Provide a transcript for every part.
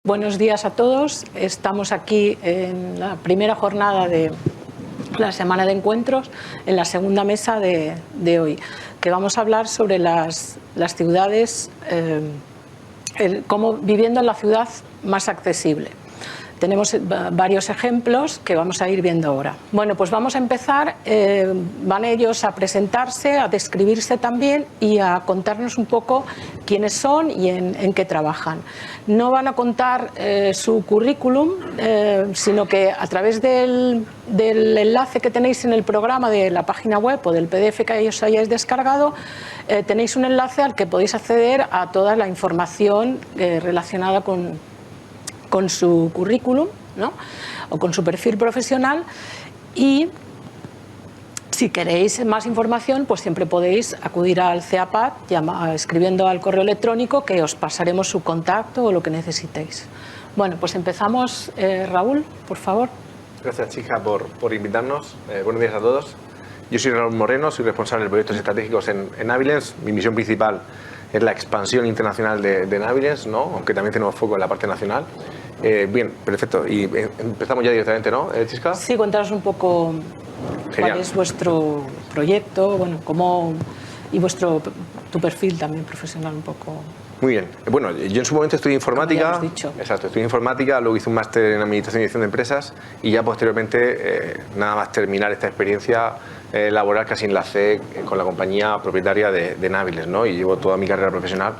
Buenos días a todos. Estamos aquí en la primera jornada de la semana de encuentros, en la segunda mesa de hoy, que vamos a hablar sobre las ciudades, cómo viviendo en la ciudad más accesible. Tenemos varios ejemplos que vamos a ir viendo ahora. Bueno, pues vamos a empezar. Van ellos a presentarse, a describirse también y a contarnos un poco quiénes son y en qué trabajan. No van a contar su currículum, sino que a través del enlace que tenéis en el programa de la página web o del PDF que os hayáis descargado, tenéis un enlace al que podéis acceder a toda la información relacionada con su currículum, ¿no? O con su perfil profesional, y si queréis más información pues siempre podéis acudir al CEAPAD escribiendo al correo electrónico, que os pasaremos su contacto o lo que necesitéis. Bueno, pues empezamos. Raúl, por favor. Gracias, chica, por invitarnos. Buenos días a todos. Yo soy Raúl Moreno, soy responsable de proyectos estratégicos en Nabilens. Mi misión principal es la expansión internacional de Nabilens, ¿no? Aunque también tenemos foco en la parte nacional. Bien, perfecto. Y empezamos ya directamente, ¿no, Chisca? Sí, contaros un poco. Genial. ¿Cuál es vuestro proyecto? Bueno, cómo, y tu perfil también profesional un poco. Muy bien. Bueno, yo en su momento estudié informática. Como ya dicho. Exacto, estudié informática, luego hice un máster en Administración y Dirección de Empresas y ya posteriormente, nada más terminar esta experiencia laboral, casi enlacé con la compañía propietaria de Nabilens, ¿no? Y llevo toda mi carrera profesional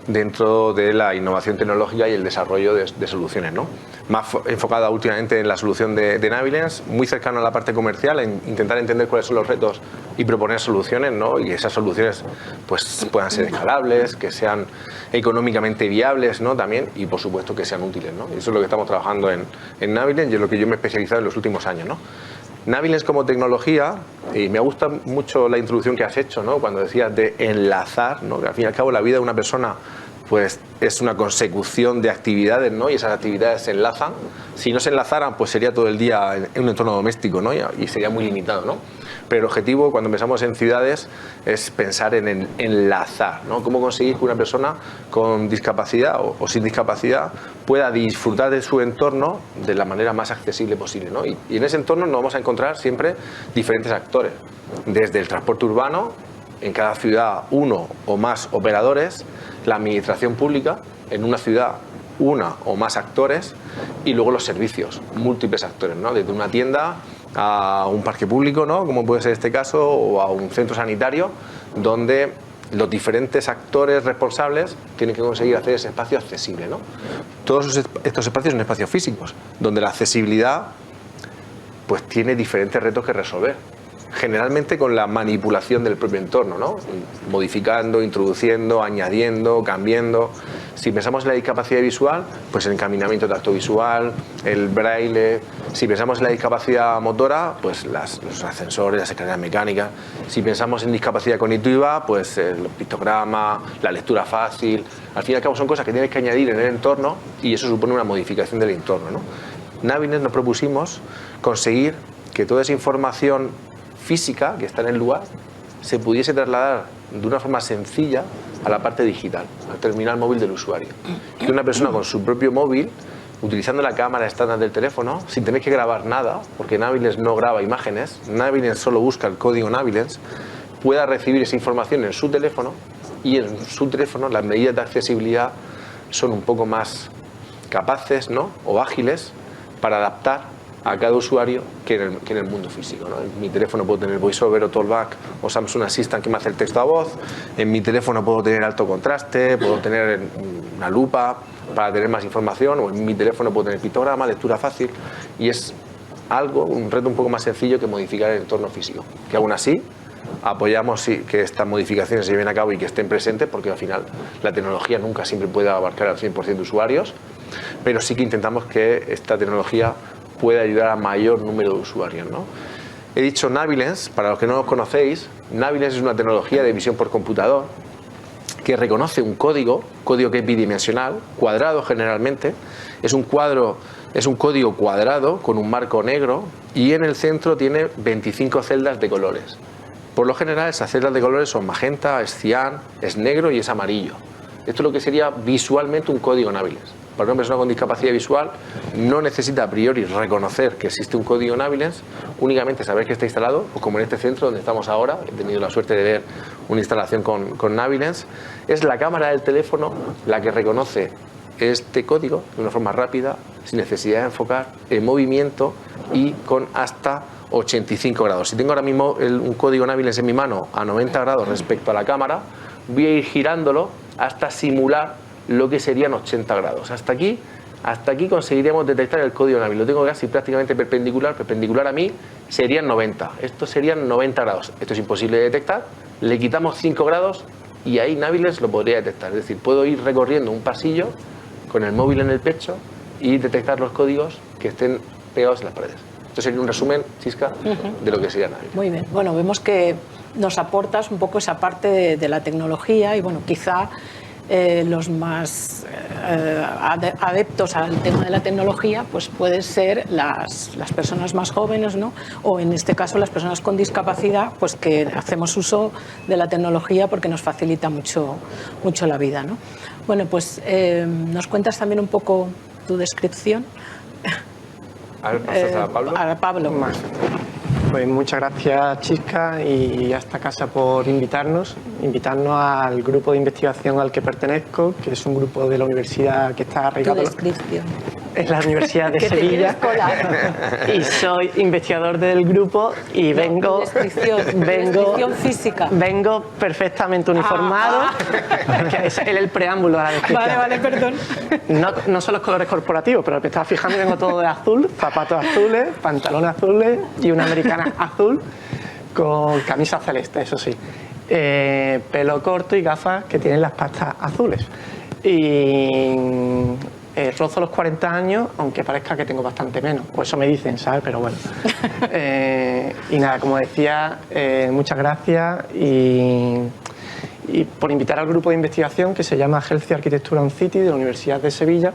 dentro de la innovación tecnológica y el desarrollo de soluciones, ¿no? Más enfocada últimamente en la solución de Nabilens, muy cercano a la parte comercial, en intentar entender cuáles son los retos y proponer soluciones, ¿no? Y esas soluciones pues puedan ser escalables, que sean económicamente viables, ¿no? También, y por supuesto que sean útiles, ¿no? Y eso es lo que estamos trabajando en Nabilens y es lo que yo me he especializado en los últimos años, ¿no? Nabilens como tecnología, y me gusta mucho la introducción que has hecho, ¿no? Cuando decías de enlazar, ¿no? Que al fin y al cabo la vida de una persona pues es una consecución de actividades, ¿no? Y esas actividades se enlazan. Si no se enlazaran, pues sería todo el día en un entorno doméstico, ¿no? Y sería muy limitado, ¿no? Pero el objetivo cuando pensamos en ciudades es pensar en enlazar, ¿no? Cómo conseguir que una persona con discapacidad o sin discapacidad pueda disfrutar de su entorno de la manera más accesible posible, ¿no? Y en ese entorno nos vamos a encontrar siempre diferentes actores, desde el transporte urbano, en cada ciudad uno o más operadores, la administración pública, en una ciudad una o más actores, y luego los servicios, múltiples actores, ¿no? Desde una tienda a un parque público, ¿no? Como puede ser este caso, o a un centro sanitario, donde los diferentes actores responsables tienen que conseguir hacer ese espacio accesible, ¿no? Todos estos espacios son espacios físicos, donde la accesibilidad pues tiene diferentes retos que resolver, generalmente con la manipulación del propio entorno, ¿no? Modificando, introduciendo, añadiendo, cambiando. Si pensamos en la discapacidad visual, pues el encaminamiento tactovisual, el braille. Si pensamos en la discapacidad motora, pues los ascensores, las escaleras mecánicas. Si pensamos en discapacidad cognitiva, pues los pictogramas, la lectura fácil. Al fin y al cabo son cosas que tienes que añadir en el entorno y eso supone una modificación del entorno, ¿no? Nabilens nos propusimos conseguir que toda esa información física que está en el lugar se pudiese trasladar de una forma sencilla a la parte digital, al terminal móvil del usuario. Que una persona con su propio móvil, utilizando la cámara estándar del teléfono, sin tener que grabar nada, porque Nabilens no graba imágenes, Nabilens solo busca el código Nabilens, pueda recibir esa información en su teléfono, y en su teléfono las medidas de accesibilidad son un poco más capaces, ¿no? O ágiles para adaptar a cada usuario que en el mundo físico, ¿no? En mi teléfono puedo tener VoiceOver o Talkback o Samsung Assistant que me hace el texto a voz. En mi teléfono puedo tener alto contraste, puedo tener una lupa para tener más información, o en mi teléfono puedo tener pictograma, lectura fácil, y es un reto un poco más sencillo que modificar el entorno físico, que aún así apoyamos que estas modificaciones se lleven a cabo y que estén presentes, porque al final la tecnología nunca siempre puede abarcar al 100% de usuarios, pero sí que intentamos que esta tecnología puede ayudar a mayor número de usuarios, ¿no? He dicho Nabilens, para los que no lo conocéis, Nabilens es una tecnología de visión por computador que reconoce un código que es bidimensional, cuadrado generalmente, es un código cuadrado con un marco negro y en el centro tiene 25 celdas de colores. Por lo general esas celdas de colores son magenta, es cian, es negro y es amarillo. Esto es lo que sería visualmente un código Nabilens. para una persona con discapacidad visual no necesita a priori reconocer que existe un código Nabilens, únicamente saber que está instalado, pues como en este centro donde estamos ahora, he tenido la suerte de ver una instalación con Nabilens. Es la cámara del teléfono la que reconoce este código de una forma rápida, sin necesidad de enfocar, en movimiento y con hasta 85 grados. Si tengo ahora mismo un código Nabilens en mi mano a 90 grados respecto a la cámara, voy a ir girándolo hasta simular lo que serían 80 grados. Hasta aquí conseguiríamos detectar el código Nabilens. Lo tengo casi prácticamente perpendicular a mí serían 90. Estos serían 90 grados. Esto es imposible de detectar. Le quitamos 5 grados y ahí Nabilens lo podría detectar. Es decir, puedo ir recorriendo un pasillo con el móvil en el pecho y detectar los códigos que estén pegados en las paredes. Esto sería un resumen, Sisca, de lo que sería Nabilens. Muy bien. Bueno, vemos que nos aportas un poco esa parte de la tecnología y, bueno, quizá los más adeptos al tema de la tecnología pues pueden ser las personas más jóvenes, ¿no? O en este caso las personas con discapacidad, pues que hacemos uso de la tecnología porque nos facilita mucho la vida, ¿no? Bueno, pues nos cuentas también un poco tu descripción. A ver, pasas a Pablo. A Pablo. Pues muchas gracias, Sisca, y a esta casa por invitarnos al grupo de investigación al que pertenezco, que es un grupo de la universidad que está arraigado en la Universidad de Sevilla. Y soy investigador del grupo y vengo física. Vengo perfectamente uniformado. Que es el preámbulo a la descripción. Vale, perdón. No son los colores corporativos, pero me estaba fijando, vengo todo de azul, zapatos azules, pantalones azules y una americana azul con camisa celeste, eso sí. Pelo corto y gafas que tienen las pastas azules. Y rozo los 40 años, aunque parezca que tengo bastante menos, pues eso me dicen, ¿sabes? Pero bueno. Y nada, como decía, muchas gracias y por invitar al grupo de investigación que se llama Healthy Architecture and City de la Universidad de Sevilla.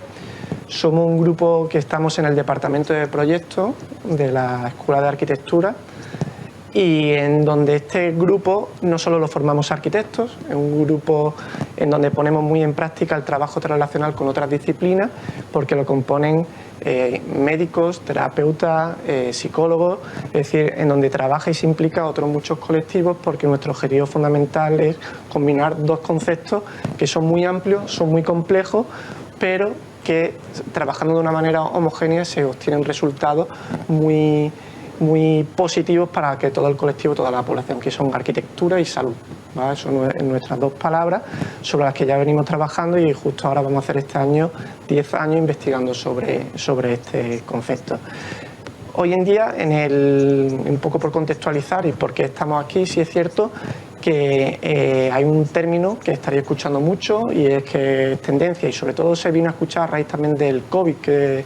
Somos un grupo que estamos en el departamento de proyectos de la Escuela de Arquitectura y en donde este grupo no solo lo formamos arquitectos, es un grupo en donde ponemos muy en práctica el trabajo transnacional con otras disciplinas porque lo componen médicos, terapeutas, psicólogos, es decir, en donde trabaja y se implica otros muchos colectivos porque nuestro objetivo fundamental es combinar dos conceptos que son muy amplios, son muy complejos, pero que trabajando de una manera homogénea se obtienen resultados muy positivos para que todo el colectivo, toda la población, que son arquitectura y salud, ¿vale? Son nuestras dos palabras sobre las que ya venimos trabajando y justo ahora vamos a hacer este año 10 años investigando sobre este concepto. Hoy en día, un poco por contextualizar y por qué estamos aquí, sí es cierto que hay un término que estaréis escuchando mucho y es que es tendencia y sobre todo se vino a escuchar a raíz también del COVID que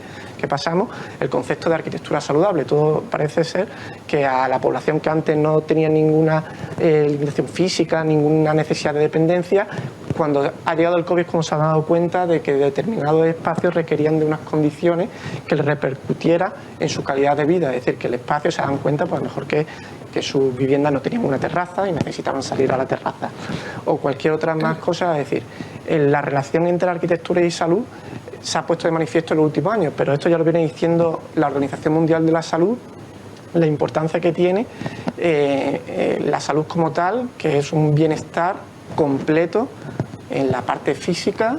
pasamos, el concepto de arquitectura saludable. Todo parece ser que a la población que antes no tenía ninguna limitación física, ninguna necesidad de dependencia, cuando ha llegado el COVID, como se han dado cuenta de que determinados espacios requerían de unas condiciones que les repercutiera en su calidad de vida, es decir, que el espacio se dan cuenta, pues a lo mejor que su vivienda no tenía una terraza y necesitaban salir a la terraza o cualquier otra más cosa. Es decir, la relación entre arquitectura y salud se ha puesto de manifiesto en los últimos años, pero esto ya lo viene diciendo la Organización Mundial de la Salud, la importancia que tiene la salud como tal, que es un bienestar completo en la parte física,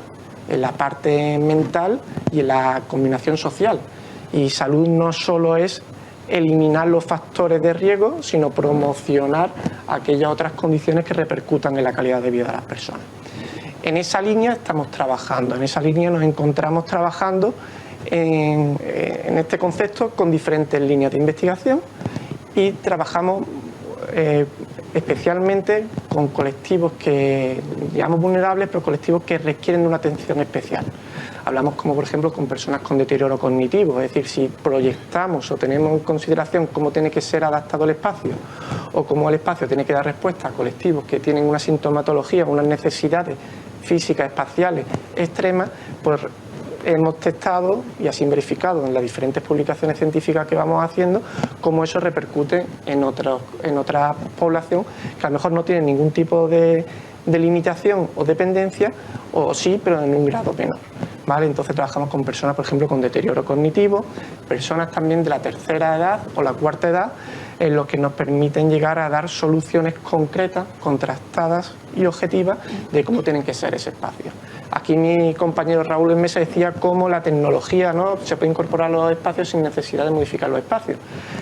en la parte mental y en la combinación social. Y salud no solo es eliminar los factores de riesgo, sino promocionar aquellas otras condiciones que repercutan en la calidad de vida de las personas. En esa línea estamos trabajando, en esa línea nos encontramos trabajando en este concepto con diferentes líneas de investigación y trabajamos especialmente con colectivos que llamamos vulnerables, pero colectivos que requieren de una atención especial. Hablamos como por ejemplo con personas con deterioro cognitivo, es decir, si proyectamos o tenemos en consideración cómo tiene que ser adaptado el espacio o cómo el espacio tiene que dar respuesta a colectivos que tienen una sintomatología, unas necesidades físicas, espaciales extremas, pues hemos testado y así verificado en las diferentes publicaciones científicas que vamos haciendo cómo eso repercute en otra población que a lo mejor no tiene ningún tipo de limitación o dependencia, o sí, pero en un grado menor. ¿vale? Entonces trabajamos con personas, por ejemplo, con deterioro cognitivo, personas también de la tercera edad o la cuarta edad, en lo que nos permiten llegar a dar soluciones concretas, contrastadas y objetivas de cómo tienen que ser ese espacio. Aquí mi compañero Raúl en mesa decía cómo la tecnología, ¿no?, se puede incorporar a los espacios sin necesidad de modificar los espacios.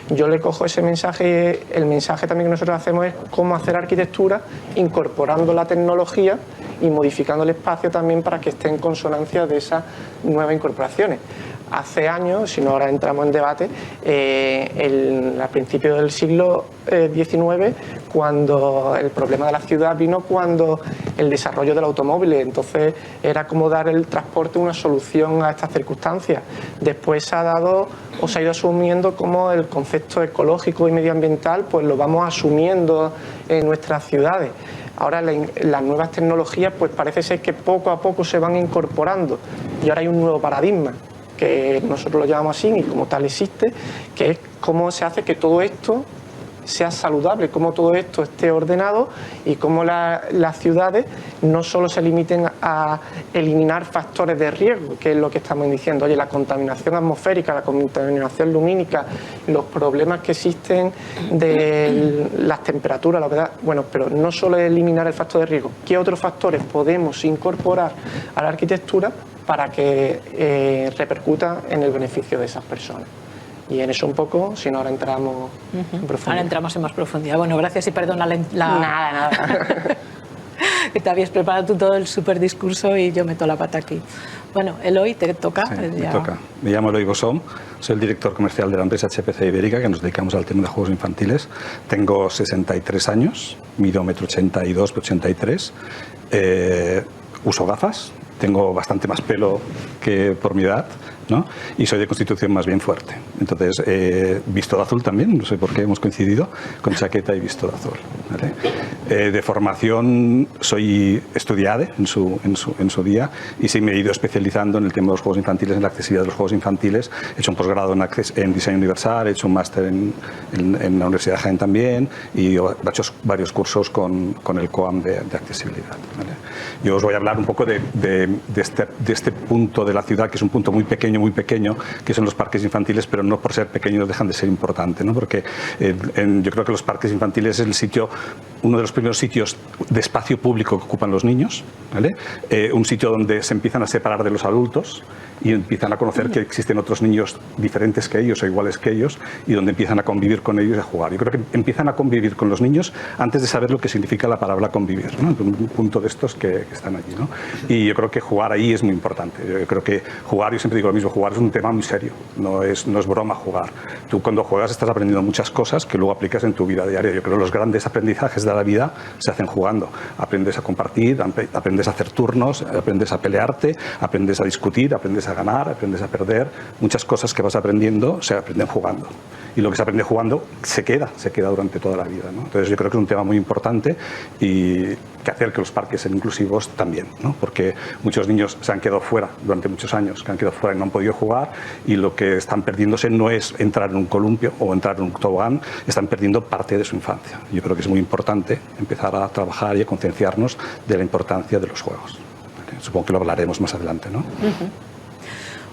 Yo le cojo ese mensaje, el mensaje también que nosotros hacemos es cómo hacer arquitectura incorporando la tecnología y modificando el espacio también para que esté en consonancia de esas nuevas incorporaciones. Hace años, si no ahora entramos en debate, a principios del siglo XIX, cuando el problema de la ciudad vino cuando el desarrollo del automóvil, entonces era como dar el transporte una solución a estas circunstancias. Después se ha ido asumiendo como el concepto ecológico y medioambiental, pues lo vamos asumiendo en nuestras ciudades. Ahora las nuevas tecnologías pues parece ser que poco a poco se van incorporando y ahora hay un nuevo paradigma que nosotros lo llamamos así y como tal existe, que es cómo se hace que todo esto sea saludable, cómo todo esto esté ordenado y cómo las ciudades no solo se limiten a eliminar factores de riesgo, que es lo que estamos diciendo. Oye, la contaminación atmosférica, la contaminación lumínica, los problemas que existen de las temperaturas, la verdad, bueno, pero no solo es eliminar el factor de riesgo, ¿qué otros factores podemos incorporar a la arquitectura para que repercuta en el beneficio de esas personas? Y en eso un poco, si no ahora entramos en profundidad. Ahora entramos en más profundidad. Bueno, gracias y perdona Nada. que te habías preparado tú todo el súper discurso y yo meto la pata aquí. Bueno, Eloy, te toca. Sí, me toca. Me llamo Eloy Bosom, soy el director comercial de la empresa HPC Ibérica, que nos dedicamos al tema de juegos infantiles. Tengo 63 años, mido 1,82 m, 83 uso gafas, tengo bastante más pelo que por mi edad, ¿no? Y soy de constitución más bien fuerte. Entonces, visto de azul también, no sé por qué hemos coincidido, con chaqueta y visto de azul, ¿vale? De formación soy estudiade en su día y sí me he ido especializando en el tema de los juegos infantiles, en la accesibilidad de los juegos infantiles. He hecho un posgrado en diseño universal, he hecho un máster en la Universidad de Jaén también y he hecho varios cursos con el COAM de accesibilidad, ¿vale? Yo os voy a hablar un poco de este punto de la ciudad, que es un punto muy pequeño, que son los parques infantiles, pero no por ser pequeños dejan de ser importantes, ¿no? Porque yo creo que los parques infantiles es el sitio, uno de los primeros sitios de espacio público que ocupan los niños, ¿vale? Un sitio donde se empiezan a separar de los adultos y empiezan a conocer que existen otros niños diferentes que ellos o iguales que ellos y donde empiezan a convivir con ellos y a jugar. Yo creo que empiezan a convivir con los niños antes de saber lo que significa la palabra convivir, ¿no? Un punto de estos que están allí, ¿no? Y yo creo que jugar ahí es muy importante. Yo creo que jugar, yo siempre digo lo mismo, jugar es un tema muy serio, no es broma jugar. Tú cuando juegas estás aprendiendo muchas cosas que luego aplicas en tu vida diaria. Yo creo que los grandes aprendizajes de la vida se hacen jugando. Aprendes a compartir, aprendes a hacer turnos, aprendes a pelearte, aprendes a discutir, aprendes a ganar, aprendes a perder. Muchas cosas que vas aprendiendo se aprenden jugando. Y lo que se aprende jugando se queda durante toda la vida, ¿no? Entonces yo creo que es un tema muy importante y que hacer que los parques sean inclusivos también, ¿no? Porque muchos niños se han quedado fuera durante muchos años, que han quedado fuera y no han podido jugar, y lo que están perdiéndose no es entrar en un columpio o entrar en un tobogán, están perdiendo parte de su infancia. Yo creo que es muy importante empezar a trabajar y a concienciarnos de la importancia de los juegos. ¿Vale? Supongo que lo hablaremos más adelante, ¿no?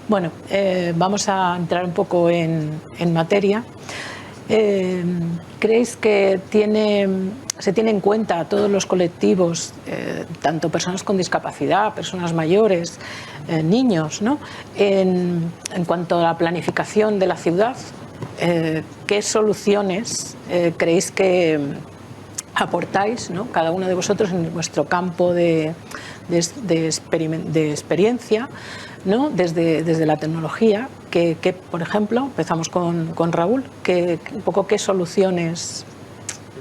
Bueno, vamos a entrar un poco en materia. ¿Creéis que se tiene en cuenta a todos los colectivos, tanto personas con discapacidad, personas mayores, niños, ¿no? En cuanto a la planificación de la ciudad? ¿Qué soluciones creéis que aportáis, ¿no?, cada uno de vosotros en vuestro campo de experiencia, ¿no?, desde la tecnología, que por ejemplo, empezamos con Raúl, un poco qué soluciones,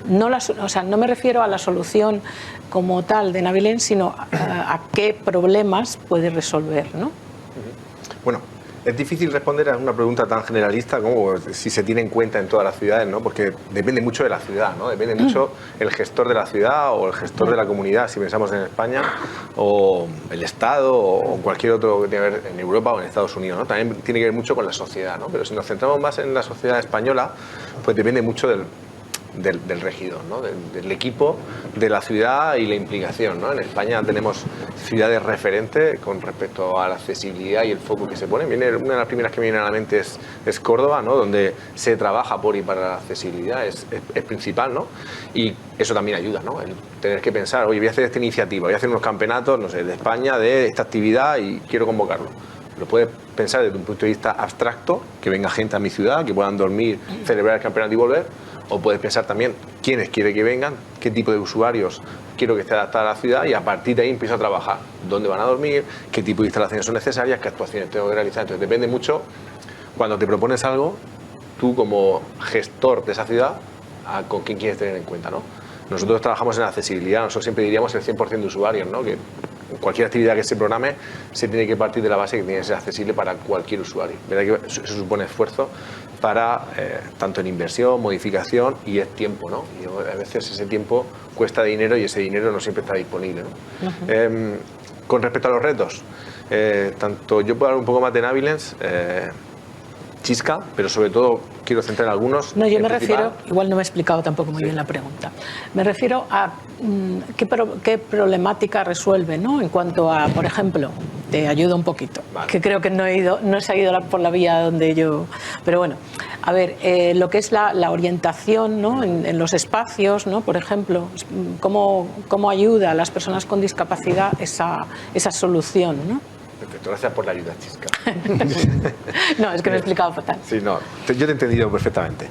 no me refiero a la solución como tal de Navilén, sino a qué problemas puede resolver, ¿no? Bueno, es difícil responder a una pregunta tan generalista como si se tiene en cuenta en todas las ciudades, ¿no? Porque depende mucho de la ciudad, ¿no? Depende mucho el gestor de la ciudad o el gestor de la comunidad, si pensamos en España, o el Estado o cualquier otro que tiene que ver en Europa o en Estados Unidos, ¿no? También tiene que ver mucho con la sociedad, ¿no? Pero si nos centramos más en la sociedad española, pues depende mucho del regidor, ¿no? Del equipo, de la ciudad y la implicación, ¿no? En España tenemos ciudades referentes con respecto a la accesibilidad y el foco que se pone. Una de las primeras que me viene a la mente es Córdoba, ¿no? Donde se trabaja por y para la accesibilidad, es principal, ¿no? Y eso también ayuda, ¿no? El tener que pensar, oye, voy a hacer esta iniciativa, voy a hacer unos campeonatos, no sé, de España, de esta actividad y quiero convocarlo. Lo puedes pensar desde un punto de vista abstracto, que venga gente a mi ciudad, que puedan dormir, celebrar el campeonato y volver, o puedes pensar también quiénes quiere que vengan, qué tipo de usuarios quiero que esté adaptada a la ciudad y a partir de ahí empiezo a trabajar. ¿Dónde van a dormir? ¿Qué tipo de instalaciones son necesarias? ¿Qué actuaciones tengo que realizar? Entonces depende mucho, cuando te propones algo, tú como gestor de esa ciudad, con quién quieres tener en cuenta, ¿no? Nosotros trabajamos en accesibilidad, nosotros siempre diríamos el 100% de usuarios, ¿no? Que cualquier actividad que se programe se tiene que partir de la base que tiene que ser accesible para cualquier usuario. ¿Verdad que eso supone esfuerzo para tanto en inversión, modificación y es tiempo, ¿no? Y a veces ese tiempo cuesta dinero y ese dinero no siempre está disponible, ¿no? Con respecto a los retos, tanto yo puedo hablar un poco más de Navilens, Chisca, pero sobre todo quiero centrar en algunos. No, yo me refiero, igual no me he explicado tampoco muy bien la pregunta, me refiero a qué problemática resuelve, ¿no? En cuanto a, por ejemplo, te ayudo un poquito, vale, que creo que no he seguido por la vía donde yo, pero bueno, a ver, lo que es la orientación, ¿no? En los espacios, ¿no? Por ejemplo, cómo ayuda a las personas con discapacidad esa solución, ¿no? Perfecto, gracias por la ayuda, Chisca. No, es que me he explicado fatal. Sí, no, yo te he entendido perfectamente.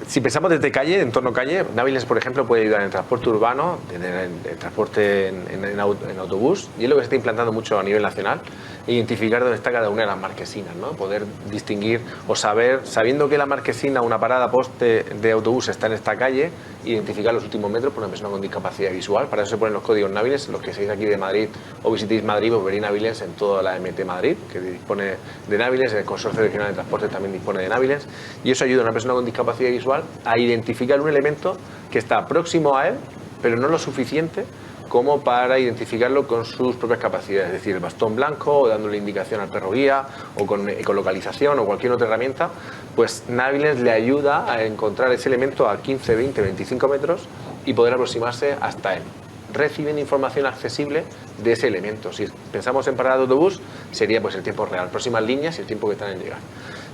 Si pensamos desde calle, entorno calle, Navilens, por ejemplo, puede ayudar en el transporte urbano, en el transporte en autobús, y es lo que se está implantando mucho a nivel nacional, identificar dónde está cada una de las marquesinas, ¿no? Poder distinguir o saber, sabiendo que la marquesina, una parada poste de autobús está en esta calle, identificar los últimos metros por una persona con discapacidad visual. Para eso se ponen los códigos Navilens. Los que seáis aquí de Madrid o visitéis Madrid, pues veréis Navilens en toda la MT Madrid, que dispone de Navilens. El Consorcio Regional de Transporte también dispone de Navilens. Y eso ayuda a una persona con discapacidad visual a identificar un elemento que está próximo a él, pero no lo suficiente como para identificarlo con sus propias capacidades, es decir, el bastón blanco, o dándole indicación al perro guía, o con ecolocalización o cualquier otra herramienta, pues Navilens le ayuda a encontrar ese elemento a 15, 20, 25 metros y poder aproximarse hasta él. Reciben información accesible de ese elemento. Si pensamos en parada de autobús, sería pues el tiempo real, próximas líneas y el tiempo que están en llegar.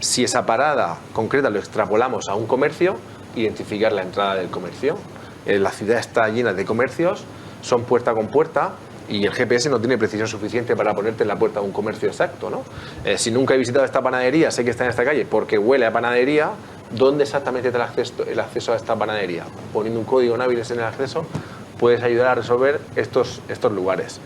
Si esa parada concreta lo extrapolamos a un comercio, identificar la entrada del comercio. La ciudad está llena de comercios, son puerta con puerta y el GPS no tiene precisión suficiente para ponerte en la puerta de un comercio exacto, ¿no? Si nunca he visitado esta panadería, sé que está en esta calle porque huele a panadería, ¿dónde exactamente está el acceso a esta panadería? Poniendo un código Navilens en el acceso, puedes ayudar a resolver estos lugares.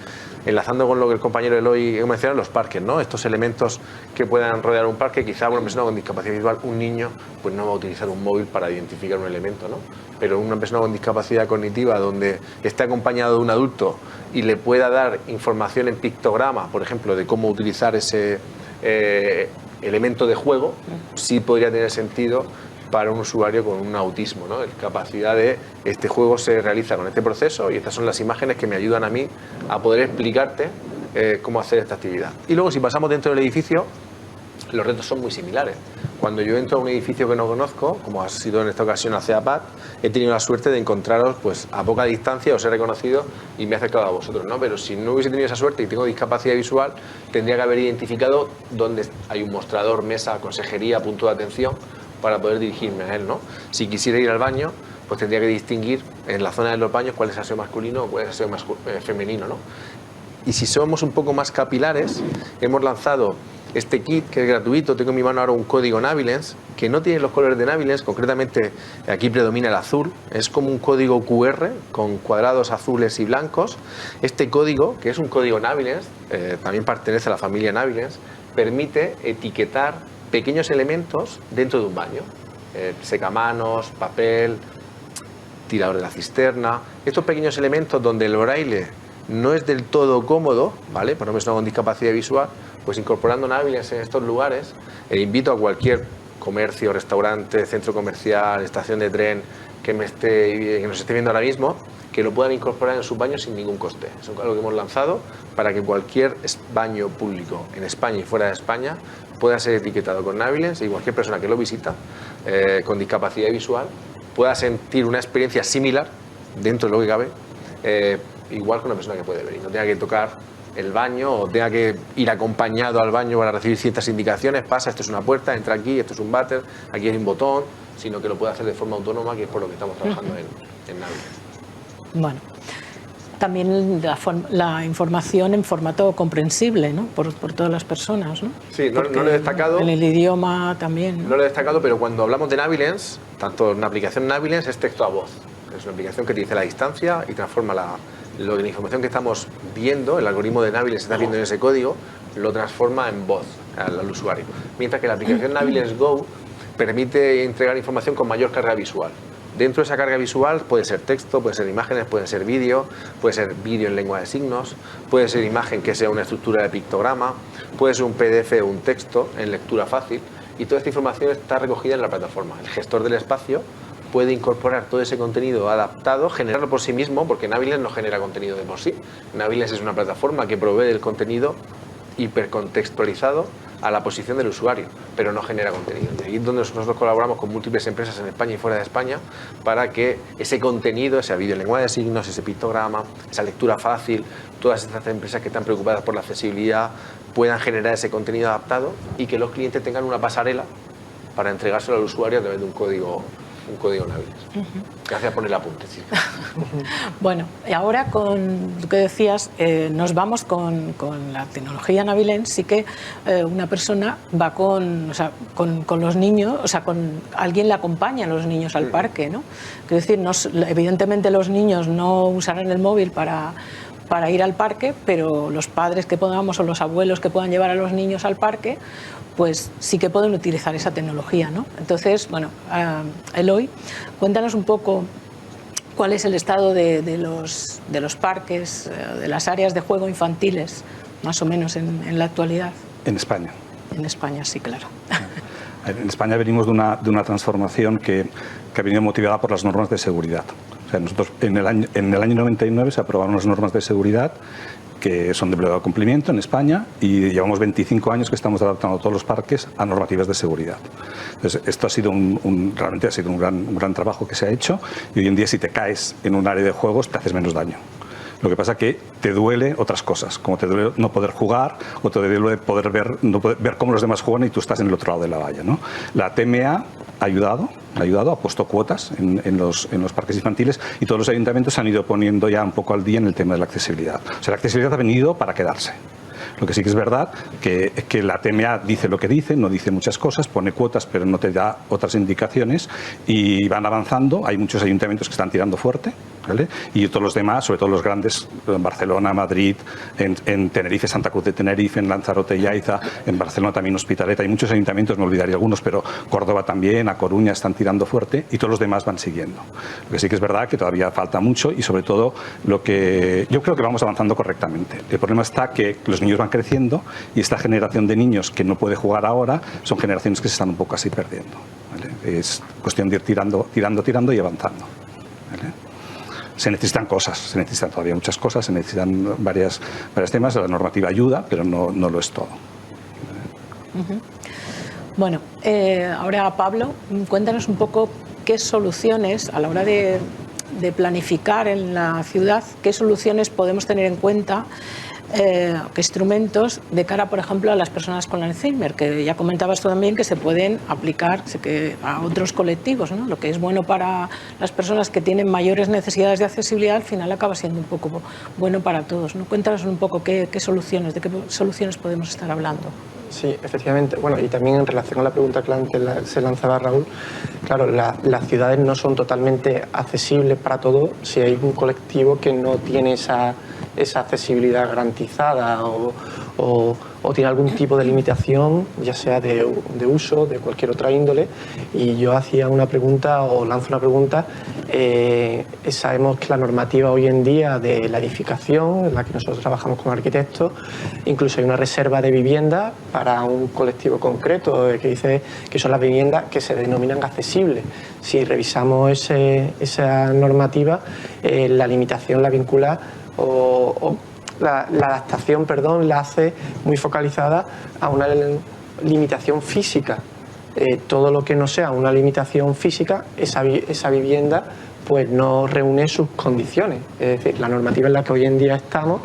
Enlazando con lo que el compañero Eloy mencionó, los parques, ¿no? Estos elementos que puedan rodear un parque, quizá una persona con discapacidad visual, un niño, pues no va a utilizar un móvil para identificar un elemento, ¿no? Pero una persona con discapacidad cognitiva donde esté acompañado de un adulto y le pueda dar información en pictograma, por ejemplo, de cómo utilizar ese elemento de juego, sí podría tener sentido para un usuario con un autismo, ¿no? La capacidad de este juego se realiza con este proceso y estas son las imágenes que me ayudan a mí a poder explicarte cómo hacer esta actividad. Y luego si pasamos dentro del edificio, los retos son muy similares. Cuando yo entro a un edificio que no conozco, como ha sido en esta ocasión a CEAPAT, he tenido la suerte de encontraros pues a poca distancia, os he reconocido y me he acercado a vosotros, ¿no? Pero si no hubiese tenido esa suerte y tengo discapacidad visual, tendría que haber identificado dónde hay un mostrador, mesa, consejería, punto de atención, para poder dirigirme a él, ¿no? Si quisiera ir al baño, pues tendría que distinguir en la zona de los baños cuál es el aseo masculino o cuál es el aseo femenino, ¿no? Y si somos un poco más capilares, hemos lanzado este kit que es gratuito. Tengo en mi mano ahora un código Navilens que no tiene los colores de Navilens, concretamente aquí predomina el azul, es como un código QR con cuadrados azules y blancos. Este código, que es un código Navilens, también pertenece a la familia Navilens, permite etiquetar pequeños elementos dentro de un baño, secamanos, papel, tirador de la cisterna. Estos pequeños elementos donde el braille no es del todo cómodo, ¿vale? Para una persona con discapacidad visual, pues incorporando Navilens en estos lugares, invito a cualquier comercio, restaurante, centro comercial, estación de tren que nos esté viendo ahora mismo, que lo puedan incorporar en sus baños sin ningún coste. Es algo que hemos lanzado para que cualquier baño público en España y fuera de España pueda ser etiquetado con Navilens y cualquier persona que lo visita con discapacidad visual pueda sentir una experiencia similar, dentro de lo que cabe, igual que una persona que puede ver y no tenga que tocar el baño o tenga que ir acompañado al baño para recibir ciertas indicaciones, pasa, esto es una puerta, entra aquí, esto es un váter, aquí hay un botón, sino que lo puede hacer de forma autónoma, que es por lo que estamos trabajando en Naviles. Bueno, también la información en formato comprensible, ¿no? por todas las personas, ¿no? Sí, no lo he destacado. En el idioma también, ¿no? No lo he destacado, pero cuando hablamos de Navilens, tanto en la aplicación Navilens es texto a voz. Es una aplicación que te dice la distancia y transforma la información que estamos viendo, el algoritmo de Navilens está viendo en ese código, lo transforma en voz al usuario. Mientras que la aplicación Navilens Go permite entregar información con mayor carga visual. Dentro de esa carga visual puede ser texto, puede ser imágenes, puede ser vídeo en lengua de signos, puede ser imagen que sea una estructura de pictograma, puede ser un PDF o un texto en lectura fácil, y toda esta información está recogida en la plataforma. El gestor del espacio puede incorporar todo ese contenido adaptado, generarlo por sí mismo, porque Navilens no genera contenido de por sí. Navilens es una plataforma que provee el contenido hipercontextualizado a la posición del usuario, pero no genera contenido. Y ahí es donde nosotros colaboramos con múltiples empresas en España y fuera de España para que ese contenido, ese vídeo en lenguaje de signos, ese pictograma, esa lectura fácil, todas estas empresas que están preocupadas por la accesibilidad puedan generar ese contenido adaptado y que los clientes tengan una pasarela para entregárselo al usuario a través de un código Navilens. Gracias por el apunte, sí. Bueno, y ahora con lo que decías, nos vamos con la tecnología Navilens. Sí que una persona va con los niños, o sea, con alguien le acompaña a los niños al parque, ¿no? Quiero decir, evidentemente los niños no usarán el móvil para ir al parque, pero los padres que podamos o los abuelos que puedan llevar a los niños al parque, pues sí que pueden utilizar esa tecnología, ¿no? Entonces, bueno, Eloy, cuéntanos un poco cuál es el estado de los parques, de las áreas de juego infantiles, más o menos en la actualidad. En España. En España, sí, claro. En España venimos de una transformación que ha venido motivada por las normas de seguridad. O sea, nosotros en el año 99 se aprobaron unas normas de seguridad que son de obligado cumplimiento en España y llevamos 25 años que estamos adaptando todos los parques a normativas de seguridad. Entonces, esto ha sido realmente ha sido un gran trabajo que se ha hecho y hoy en día si te caes en un área de juegos te haces menos daño. Lo que pasa es que te duele otras cosas, como te duele no poder jugar o te duele no poder ver cómo los demás juegan y tú estás en el otro lado de la valla, ¿no? La TMA ha ayudado, ha puesto cuotas en los parques infantiles y todos los ayuntamientos se han ido poniendo ya un poco al día en el tema de la accesibilidad. O sea, la accesibilidad ha venido para quedarse. Lo que sí que es verdad que la TMA dice lo que dice, no dice muchas cosas, pone cuotas pero no te da otras indicaciones y van avanzando. Hay muchos ayuntamientos que están tirando fuerte, ¿vale? Y todos los demás, sobre todo los grandes, en Barcelona, Madrid, en Tenerife, Santa Cruz de Tenerife, en Lanzarote y Aiza, en Barcelona también Hospitalet, hay muchos ayuntamientos, me olvidaría algunos, pero Córdoba también, A Coruña están tirando fuerte y todos los demás van siguiendo. Lo que sí que es verdad que todavía falta mucho y sobre todo yo creo que vamos avanzando correctamente. El problema está que los niños van creciendo y esta generación de niños que no puede jugar ahora son generaciones que se están un poco así perdiendo, ¿vale? Es cuestión de ir tirando y avanzando, ¿vale? Se necesitan cosas, se necesitan todavía muchas cosas, se necesitan varios temas, la normativa ayuda, pero no lo es todo. Bueno, ahora Pablo, cuéntanos un poco qué soluciones a la hora de planificar en la ciudad, qué soluciones podemos tener en cuenta, qué instrumentos de cara, por ejemplo, a las personas con Alzheimer, que ya comentabas tú también que se pueden aplicar a otros colectivos, ¿no? Lo que es bueno para las personas que tienen mayores necesidades de accesibilidad, al final acaba siendo un poco bueno para todos, ¿no? Cuéntanos un poco de qué soluciones podemos estar hablando. Sí, efectivamente. Bueno, y también en relación con la pregunta que se lanzaba Raúl, claro, las ciudades no son totalmente accesibles para todos si hay un colectivo que no tiene esa accesibilidad garantizada o tiene algún tipo de limitación, ya sea de uso, de cualquier otra índole. Y yo hacía una pregunta o lanzo una pregunta. Sabemos que la normativa hoy en día de la edificación, en la que nosotros trabajamos como arquitectos, incluso hay una reserva de vivienda para un colectivo concreto que dice que son las viviendas que se denominan accesibles. Si revisamos esa normativa, la limitación la vincula la adaptación, la hace muy focalizada a una limitación física todo lo que no sea una limitación física, esa vivienda pues no reúne sus condiciones. Es decir, la normativa en la que hoy en día estamos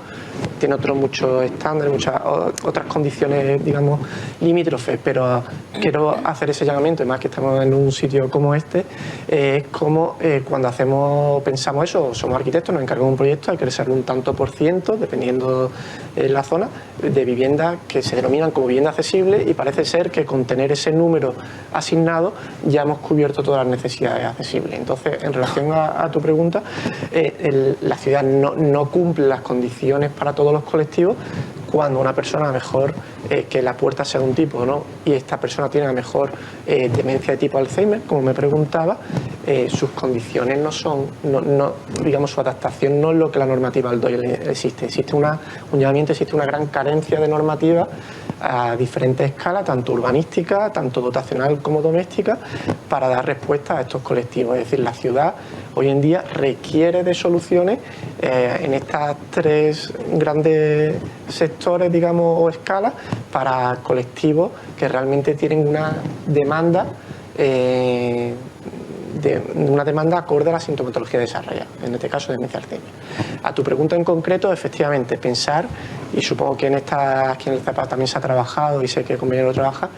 tiene muchos estándares, muchas otras condiciones, digamos, limítrofes, pero quiero hacer ese llamamiento, además que estamos en un sitio como este, es como cuando pensamos eso, somos arquitectos, nos encargamos de un proyecto, hay que reservar un tanto por ciento, dependiendo de la zona, de viviendas que se denominan como vivienda accesible, y parece ser que con tener ese número asignado ya hemos cubierto todas las necesidades accesibles. Entonces, en relación a tu pregunta, la ciudad no cumple las condiciones para todos los colectivos cuando una persona a lo mejor que la puerta sea de un tipo, ¿no? Y esta persona tiene a lo mejor demencia de tipo Alzheimer, como me preguntaba, sus condiciones no son, digamos, su adaptación no es lo que la normativa del DOI existe. Existe un llamamiento, existe una gran carencia de normativa a diferentes escalas, tanto urbanística, tanto dotacional como doméstica, para dar respuesta a estos colectivos. Es decir, la ciudad hoy en día requiere de soluciones en estas tres grandes sectores, digamos, o escalas, para colectivos que realmente tienen una demanda acorde a la sintomatología desarrollada, en este caso demencia Alzheimer. A tu pregunta en concreto, efectivamente, pensar, y supongo que aquí en el CEPA también se ha trabajado y sé que el compañero lo trabaja,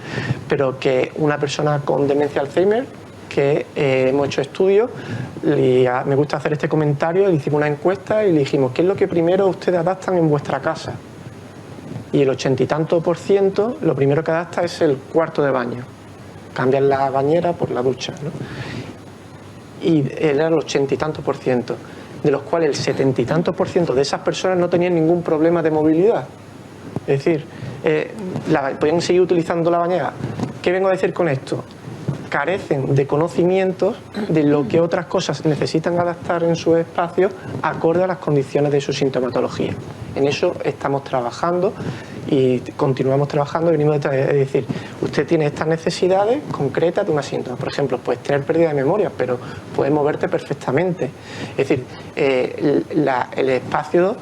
pero que una persona con demencia Alzheimer, que hemos hecho estudios, me gusta hacer este comentario, le hicimos una encuesta y le dijimos, ¿qué es lo que primero ustedes adaptan en vuestra casa? Y el 80 y tanto %, lo primero que adapta es el cuarto de baño. Cambian la bañera por la ducha, ¿no? Y era el 80 y tanto %, de los cuales el 70 y tanto % de esas personas no tenían ningún problema de movilidad. Es decir, podían seguir utilizando la bañera. ¿Qué vengo a decir con esto? Carecen de conocimientos de lo que otras cosas necesitan adaptar en sus espacios acorde a las condiciones de su sintomatología. En eso estamos trabajando y continuamos trabajando. Es decir, usted tiene estas necesidades concretas de una síntoma. Por ejemplo, puedes tener pérdida de memoria, pero puedes moverte perfectamente. Es decir, el espacio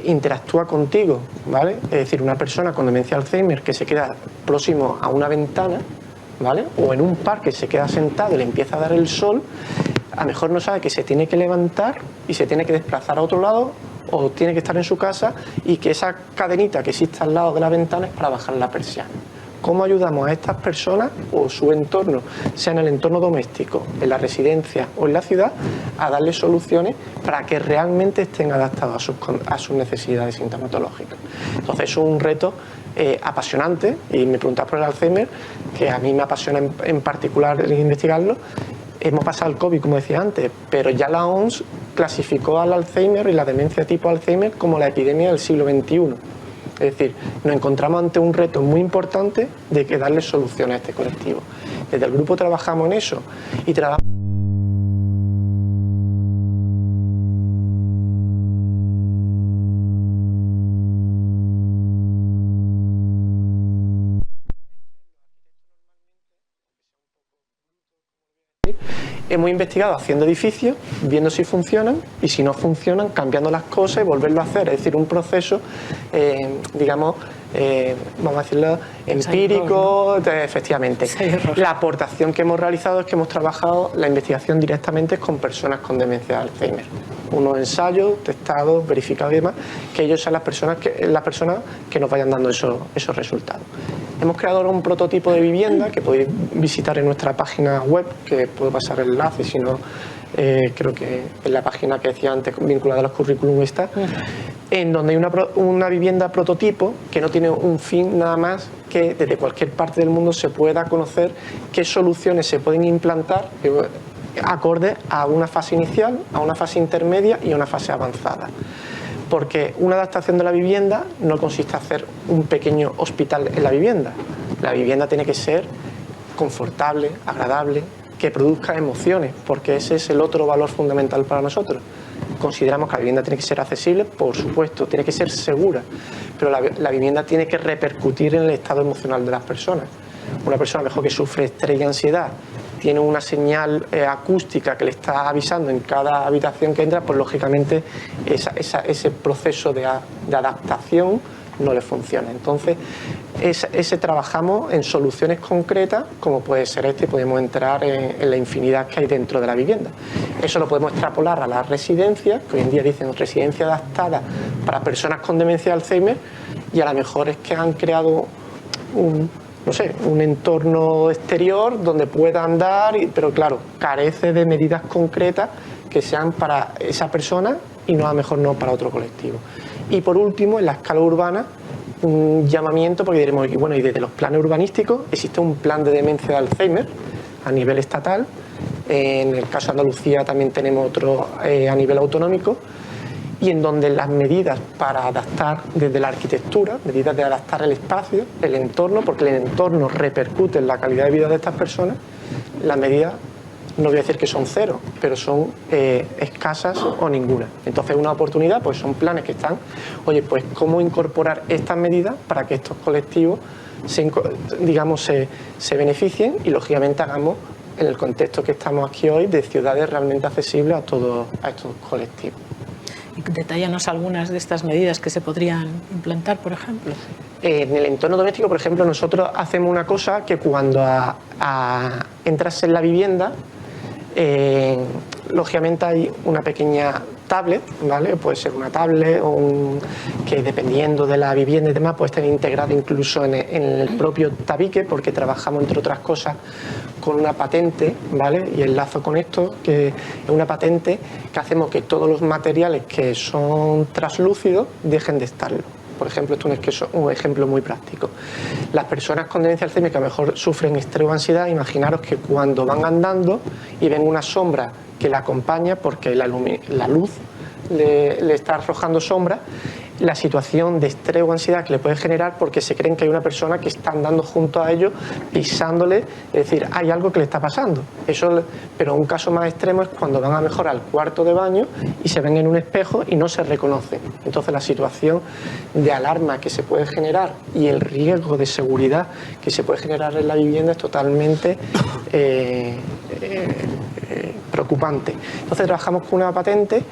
interactúa contigo, ¿vale? Es decir, una persona con demencia Alzheimer que se queda próximo a una ventana, ¿vale? O en un parque se queda sentado y le empieza a dar el sol, a lo mejor no sabe que se tiene que levantar y se tiene que desplazar a otro lado, o tiene que estar en su casa, y que esa cadenita que existe al lado de la ventana es para bajar la persiana. ¿Cómo ayudamos a estas personas o su entorno, sea en el entorno doméstico, en la residencia o en la ciudad, a darles soluciones para que realmente estén adaptados a sus necesidades sintomatológicas? Entonces es un reto apasionante, y me preguntas por el Alzheimer, que a mí me apasiona en particular investigarlo. Hemos pasado el COVID, como decía antes, pero ya la OMS clasificó al Alzheimer y la demencia tipo Alzheimer como la epidemia del siglo XXI. Es decir, nos encontramos ante un reto muy importante de que darle solución a este colectivo. Desde el grupo trabajamos en eso y trabajamos. Hemos investigado haciendo edificios, viendo si funcionan, y si no funcionan, cambiando las cosas y volverlo a hacer. Es decir, un proceso, digamos, vamos a decirlo, empírico, efectivamente. La aportación que hemos realizado es que hemos trabajado la investigación directamente con personas con demencia de Alzheimer. Unos ensayos, testados, verificados y demás, que ellos sean las personas que nos vayan dando esos resultados. Hemos creado ahora un prototipo de vivienda que podéis visitar en nuestra página web, que puedo pasar el enlace, si no, creo que en la página que decía antes vinculada a los currículum está, en donde hay una vivienda prototipo que no tiene un fin nada más que desde cualquier parte del mundo se pueda conocer qué soluciones se pueden implantar acorde a una fase inicial, a una fase intermedia y a una fase avanzada. Porque una adaptación de la vivienda no consiste en hacer un pequeño hospital en la vivienda. La vivienda tiene que ser confortable, agradable, que produzca emociones, porque ese es el otro valor fundamental para nosotros. Consideramos que la vivienda tiene que ser accesible, por supuesto, tiene que ser segura, pero la vivienda tiene que repercutir en el estado emocional de las personas. Una persona mejor que sufre estrés y ansiedad tiene una señal acústica que le está avisando en cada habitación que entra, pues lógicamente ese proceso de adaptación no les funciona. Entonces, ese trabajamos en soluciones concretas, como puede ser y podemos entrar en la infinidad que hay dentro de la vivienda. Eso lo podemos extrapolar a las residencias, que hoy en día dicen residencia adaptada para personas con demencia de Alzheimer, y a lo mejor es que han creado un entorno exterior donde pueda andar, pero claro, carece de medidas concretas que sean para esa persona y no, a lo mejor no para otro colectivo. Y por último, en la escala urbana, un llamamiento, porque diremos, bueno, y desde los planes urbanísticos existe un plan de demencia de Alzheimer a nivel estatal. En el caso de Andalucía también tenemos otro a nivel autonómico, y en donde las medidas para adaptar desde la arquitectura, medidas de adaptar el espacio, el entorno, porque el entorno repercute en la calidad de vida de estas personas, las medidas, no voy a decir que son cero, pero son escasas o ninguna. Entonces, una oportunidad, pues son planes que están, oye, pues cómo incorporar estas medidas para que estos colectivos se beneficien y, lógicamente, hagamos, en el contexto que estamos aquí hoy, de ciudades realmente accesibles a estos colectivos. Detállanos algunas de estas medidas que se podrían implantar, por ejemplo. En el entorno doméstico, por ejemplo, nosotros hacemos una cosa que cuando entras en la vivienda, lógicamente hay una pequeña tablet, ¿vale? Puede ser una tablet que, dependiendo de la vivienda y demás, puede estar integrada incluso en el propio tabique, porque trabajamos, entre otras cosas, con una patente, ¿vale? Y enlazo con esto, que es una patente que hacemos que todos los materiales que son translúcidos dejen de estarlo. Por ejemplo, esto es un ejemplo muy práctico. Las personas con demencia Alzheimer que a lo mejor sufren estrés o ansiedad, imaginaros que cuando van andando y ven una sombra que la acompaña, porque la luz le está arrojando sombra, la situación de estrés o ansiedad que le puede generar, porque se creen que hay una persona que está andando junto a ellos, pisándole, es decir, hay algo que le está pasando. Pero un caso más extremo es cuando van a lo mejor al cuarto de baño y se ven en un espejo y no se reconocen. Entonces, la situación de alarma que se puede generar y el riesgo de seguridad que se puede generar en la vivienda es totalmente preocupante. Entonces, trabajamos con una patente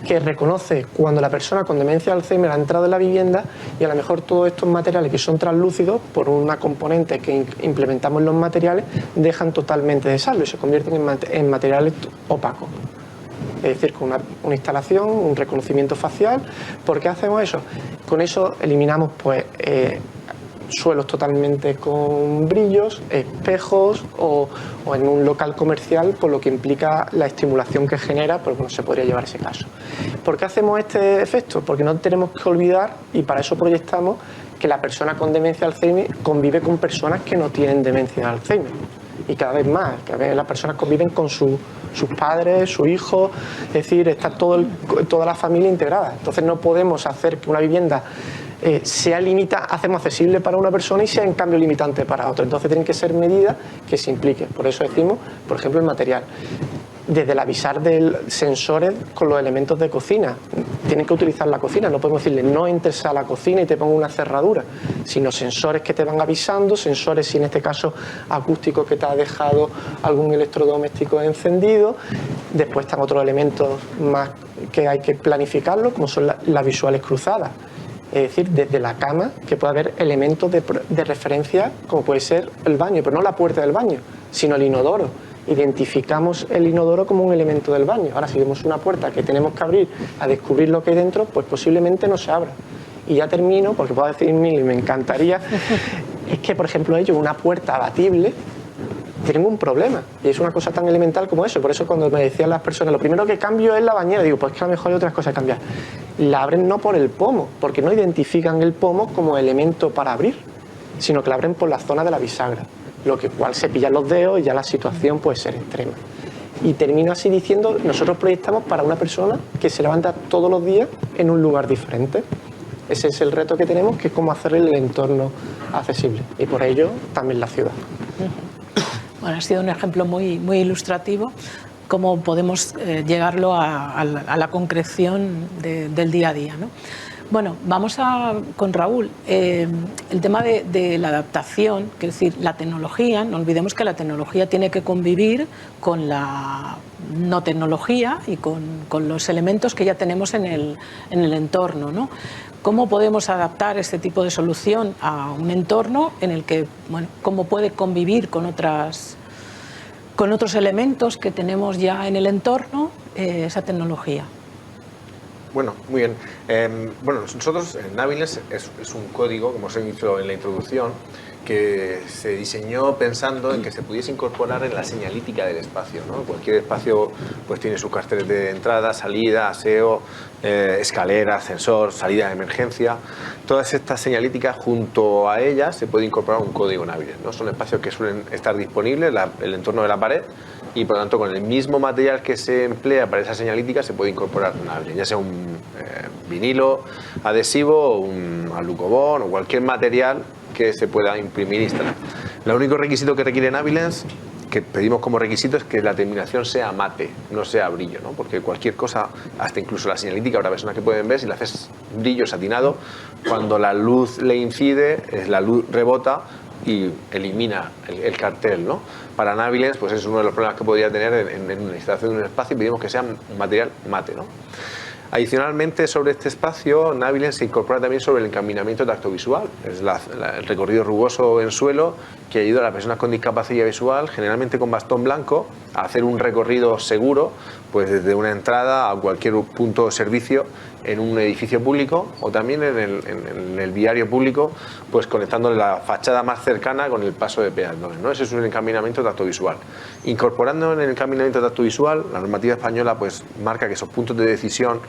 que reconoce cuando la persona con demencia de Alzheimer ha entrado en la vivienda, y a lo mejor todos estos materiales que son translúcidos, por una componente que implementamos en los materiales, dejan totalmente de saldo y se convierten en materiales opacos. Es decir, con una instalación, un reconocimiento facial. ¿Por qué hacemos eso? Con eso eliminamos suelos totalmente con brillos, espejos o en un local comercial, por lo que implica la estimulación que genera, pues bueno, se podría llevar ese caso. ¿Por qué hacemos este efecto? Porque no tenemos que olvidar, y para eso proyectamos, que la persona con demencia de Alzheimer convive con personas que no tienen demencia de Alzheimer. Y cada vez más, las personas conviven con sus padres, su hijo, es decir, está toda la familia integrada. Entonces no podemos hacer que una vivienda hacemos accesible para una persona y sea en cambio limitante para otra. Entonces tienen que ser medidas que se impliquen. Por eso decimos, por ejemplo, el material. Desde el avisar de sensores con los elementos de cocina. Tienen que utilizar la cocina, no podemos decirle no entres a la cocina y te pongo una cerradura, sino sensores que te van avisando, sensores, si en este caso acústicos, que te ha dejado algún electrodoméstico encendido. Después están otros elementos más que hay que planificarlo, como son las visuales cruzadas. Es decir, desde la cama, que puede haber elementos de referencia, como puede ser el baño, pero no la puerta del baño, sino el inodoro. Identificamos el inodoro como un elemento del baño. Ahora, si vemos una puerta que tenemos que abrir a descubrir lo que hay dentro, pues posiblemente no se abra. Y ya termino, porque puedo decir mil y me encantaría, es que, por ejemplo, ellos, una puerta abatible, tienen un problema. Y es una cosa tan elemental como eso. Por eso, cuando me decían las personas, lo primero que cambio es la bañera, digo, pues que a lo mejor hay otras cosas que cambiar. La abren no por el pomo, porque no identifican el pomo como elemento para abrir, sino que la abren por la zona de la bisagra, lo que cual se pillan los dedos y ya la situación puede ser extrema. Y termino así diciendo, nosotros proyectamos para una persona que se levanta todos los días en un lugar diferente. Ese es el reto que tenemos, que es cómo hacer el entorno accesible, y por ello también la ciudad. Bueno, ha sido un ejemplo muy ilustrativo, cómo podemos llegarlo a la concreción del día a día, ¿no? Bueno, vamos con Raúl. El tema de la adaptación, que es decir, la tecnología, no olvidemos que la tecnología tiene que convivir con la no tecnología y con los elementos que ya tenemos en el entorno, ¿no? ¿Cómo podemos adaptar este tipo de solución a un entorno en el que, bueno, cómo puede convivir con otros elementos que tenemos ya en el entorno esa tecnología? Bueno, muy bien. Bueno, nosotros, Naviles es un código, como os he dicho en la introducción, que se diseñó pensando en que se pudiese incorporar en la señalítica del espacio, ¿no? Cualquier espacio pues tiene sus carteles de entrada, salida, aseo, escalera, ascensor, salida de emergencia. Todas estas señalíticas, junto a ellas se puede incorporar un código Naviles, ¿no? Son espacios que suelen estar disponibles en el entorno de la pared, y por lo tanto con el mismo material que se emplea para esa señalítica se puede incorporar Naviles, ya sea un vinilo adhesivo, un alucobón o cualquier material que se pueda imprimir e instalar. El único requisito que requiere Naviles, que pedimos como requisito, es que la terminación sea mate, no sea brillo, ¿no? Porque cualquier cosa, hasta incluso la señalítica, habrá personas que pueden ver, si le haces brillo satinado, cuando la luz le incide, la luz rebota y elimina el cartel, ¿no? Para Naviles, pues es uno de los problemas que podría tener en una instalación de un espacio, y pedimos que sea un material mate, ¿no? Adicionalmente, sobre este espacio, Naviles se incorpora también sobre el encaminamiento tactovisual. Es el recorrido rugoso en suelo que ayuda a las personas con discapacidad visual, generalmente con bastón blanco, a hacer un recorrido seguro, pues desde una entrada a cualquier punto de servicio en un edificio público, o también en el viario público, pues conectando la fachada más cercana con el paso de peatones, ¿no? Ese es un encaminamiento tactovisual. Incorporando en el encaminamiento tactovisual, la normativa española pues marca que esos puntos de decisión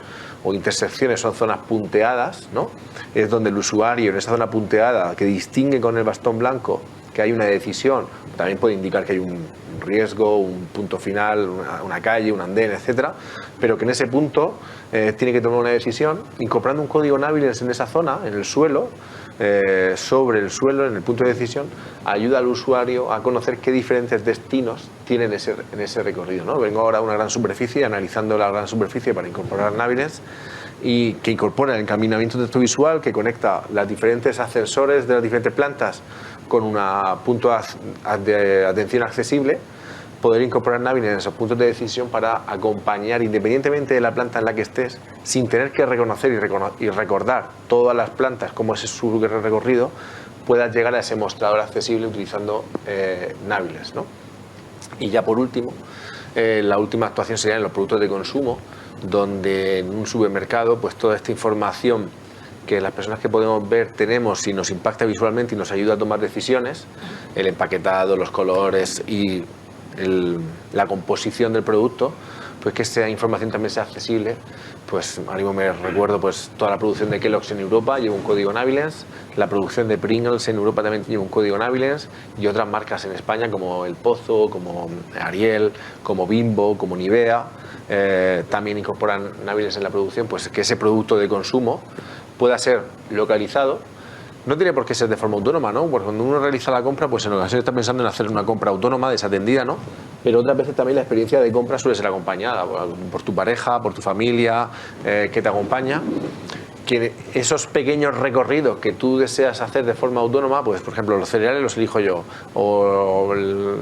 o intersecciones son zonas punteadas, ¿no? Es donde el usuario en esa zona punteada, que distingue con el bastón blanco que hay una decisión, también puede indicar que hay un riesgo, un punto final, una calle, un andén, etcétera, pero que en ese punto tiene que tomar una decisión, incorporando un código Naviles en esa zona, en el suelo, sobre el suelo, en el punto de decisión, ayuda al usuario a conocer qué diferentes destinos tienen en ese recorrido, ¿no? Vengo ahora a una gran superficie, analizando la gran superficie para incorporar Naviles, y que incorpora el encaminamiento tactovisual que conecta los diferentes ascensores de las diferentes plantas con un punto de atención accesible, poder incorporar Naviles en esos puntos de decisión para acompañar, independientemente de la planta en la que estés, sin tener que reconocer y recordar todas las plantas, cómo es su recorrido, puedas llegar a ese mostrador accesible utilizando Naviles, ¿no? Y ya por último, la última actuación sería en los productos de consumo, donde en un supermercado pues toda esta información que las personas que podemos ver tenemos y nos impacta visualmente y nos ayuda a tomar decisiones, el empaquetado, los colores y la composición del producto, pues que esta información también sea accesible. Pues ahora mismo me recuerdo pues toda la producción de Kellogg's en Europa lleva un código Naviles, la producción de Pringles en Europa también lleva un código Naviles, y otras marcas en España como El Pozo, como Ariel, como Bimbo, como Nivea, también incorporan Naviles en la producción, pues que ese producto de consumo pueda ser localizado. No tiene por qué ser de forma autónoma, ¿no? Porque cuando uno realiza la compra, pues en ocasiones está pensando en hacer una compra autónoma, desatendida, ¿no? Pero otras veces también la experiencia de compra suele ser acompañada por tu pareja, por tu familia, que te acompaña. Que esos pequeños recorridos que tú deseas hacer de forma autónoma, pues por ejemplo los cereales los elijo yo, o el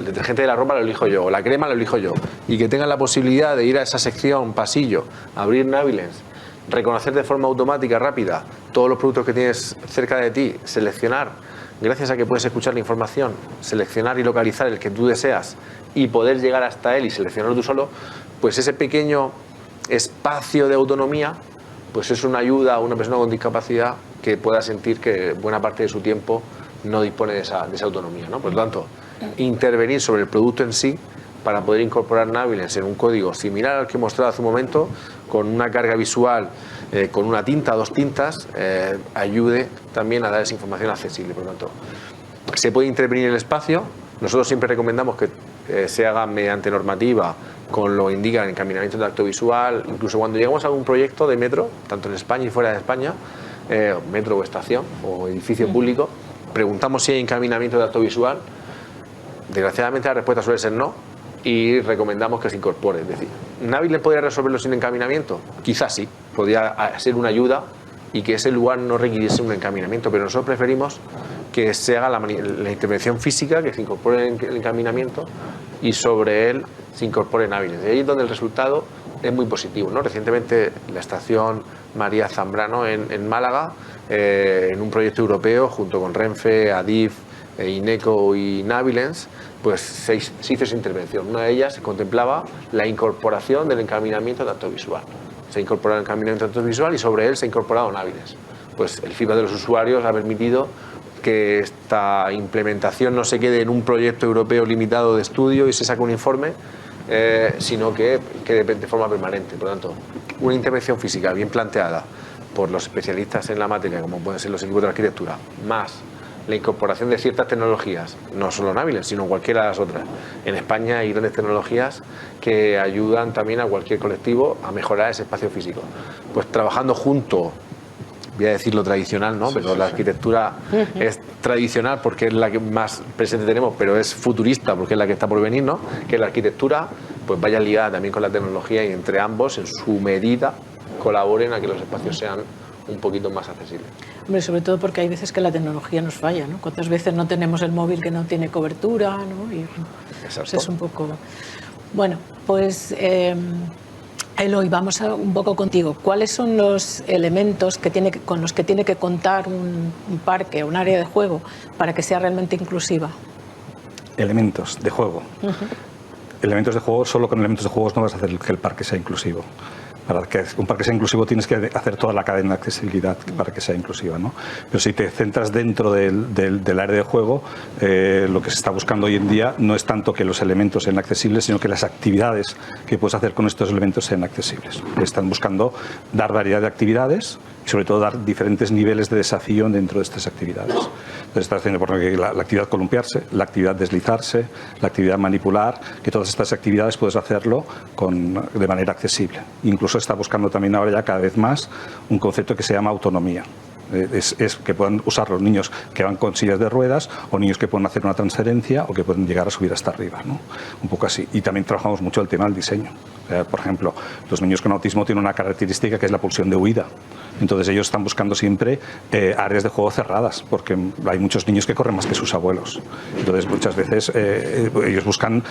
detergente de la ropa lo elijo yo, o la crema lo elijo yo, y que tengan la posibilidad de ir a esa sección, pasillo, abrir Naviles, reconocer de forma automática, rápida, todos los productos que tienes cerca de ti, seleccionar, gracias a que puedes escuchar la información, seleccionar y localizar el que tú deseas y poder llegar hasta él y seleccionarlo tú solo, pues ese pequeño espacio de autonomía pues es una ayuda a una persona con discapacidad que pueda sentir que buena parte de su tiempo no dispone de esa autonomía, ¿no? Por lo tanto, intervenir sobre el producto en sí para poder incorporar Naviles en un código similar al que he mostrado hace un momento, con una carga visual, con una tinta, dos tintas, ayude también a dar esa información accesible. Por lo tanto, se puede intervenir en el espacio. Nosotros siempre recomendamos que se haga mediante normativa, con lo indica el encaminamiento tactovisual. Incluso cuando llegamos a algún proyecto de metro, tanto en España y fuera de España, metro o estación o edificio público, preguntamos si hay encaminamiento tactovisual. Desgraciadamente la respuesta suele ser no, y recomendamos que se incorpore. Es decir, ¿Naviles podría resolverlo sin encaminamiento? Quizás sí, podría ser una ayuda y que ese lugar no requiriese un encaminamiento, pero nosotros preferimos que se haga la intervención física, que se incorpore el encaminamiento y sobre él se incorporen hábiles. Y ahí es donde el resultado es muy positivo, ¿no? Recientemente la estación María Zambrano en Málaga, en un proyecto europeo junto con Renfe, Adif, Ineco y Navilens, pues se hizo esa intervención. Una de ellas contemplaba la incorporación del encaminamiento tanto visual. Se incorporó el encaminamiento tanto visual y sobre él se ha incorporado Navilens. Pues el feedback de los usuarios ha permitido que esta implementación no se quede en un proyecto europeo limitado de estudio y se saque un informe, sino que quede de forma permanente. Por lo tanto, una intervención física bien planteada por los especialistas en la materia, como pueden ser los equipos de arquitectura, más la incorporación de ciertas tecnologías, no solo Navilens, sino cualquiera de las otras. En España hay grandes tecnologías que ayudan también a cualquier colectivo a mejorar ese espacio físico. Pues trabajando junto, voy a decir lo tradicional, ¿no? Pero la arquitectura es tradicional porque es la que más presente tenemos, pero es futurista porque es la que está por venir, ¿no? Que la arquitectura pues vaya ligada también con la tecnología y entre ambos, en su medida, colaboren a que los espacios sean un poquito más accesibles. Hombre, sobre todo porque hay veces que la tecnología nos falla, ¿no? Cuántas veces no tenemos el móvil que no tiene cobertura, ¿no? Y pues es un poco... Bueno, pues Eloy, vamos un poco contigo. ¿Cuáles son los elementos con los que tiene que contar un parque, un área de juego, para que sea realmente inclusiva? Elementos de juego. Elementos de juego, solo con elementos de juegos no vas a hacer que el parque sea inclusivo. Para que un parque sea inclusivo tienes que hacer toda la cadena de accesibilidad para que sea inclusiva, ¿no? Pero si te centras dentro del área de juego, lo que se está buscando hoy en día no es tanto que los elementos sean accesibles, sino que las actividades que puedes hacer con estos elementos sean accesibles. Están buscando dar variedad de actividades y sobre todo dar diferentes niveles de desafío dentro de estas actividades. Entonces está haciendo por ejemplo, la actividad columpiarse, la actividad deslizarse, la actividad manipular, que todas estas actividades puedes hacerlo de manera accesible. Incluso está buscando también ahora ya cada vez más un concepto que se llama autonomía. Es que puedan usar los niños que van con sillas de ruedas o niños que pueden hacer una transferencia o que pueden llegar a subir hasta arriba, ¿no? Un poco así. Y también trabajamos mucho el tema del diseño. Por ejemplo, los niños con autismo tienen una característica que es la pulsión de huida. Entonces ellos están buscando siempre áreas de juego cerradas, porque hay muchos niños que corren más que sus abuelos. Entonces muchas veces ellos buscan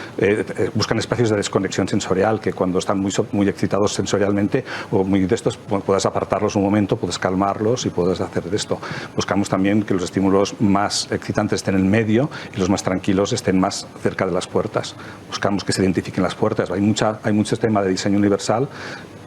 espacios de desconexión sensorial, que cuando están muy excitados sensorialmente o muy de estos, puedas apartarlos un momento, puedes calmarlos y puedes hacer de esto. Buscamos también que los estímulos más excitantes estén en el medio y los más tranquilos estén más cerca de las puertas. Buscamos que se identifiquen las puertas. Hay mucho tema de diseño universal.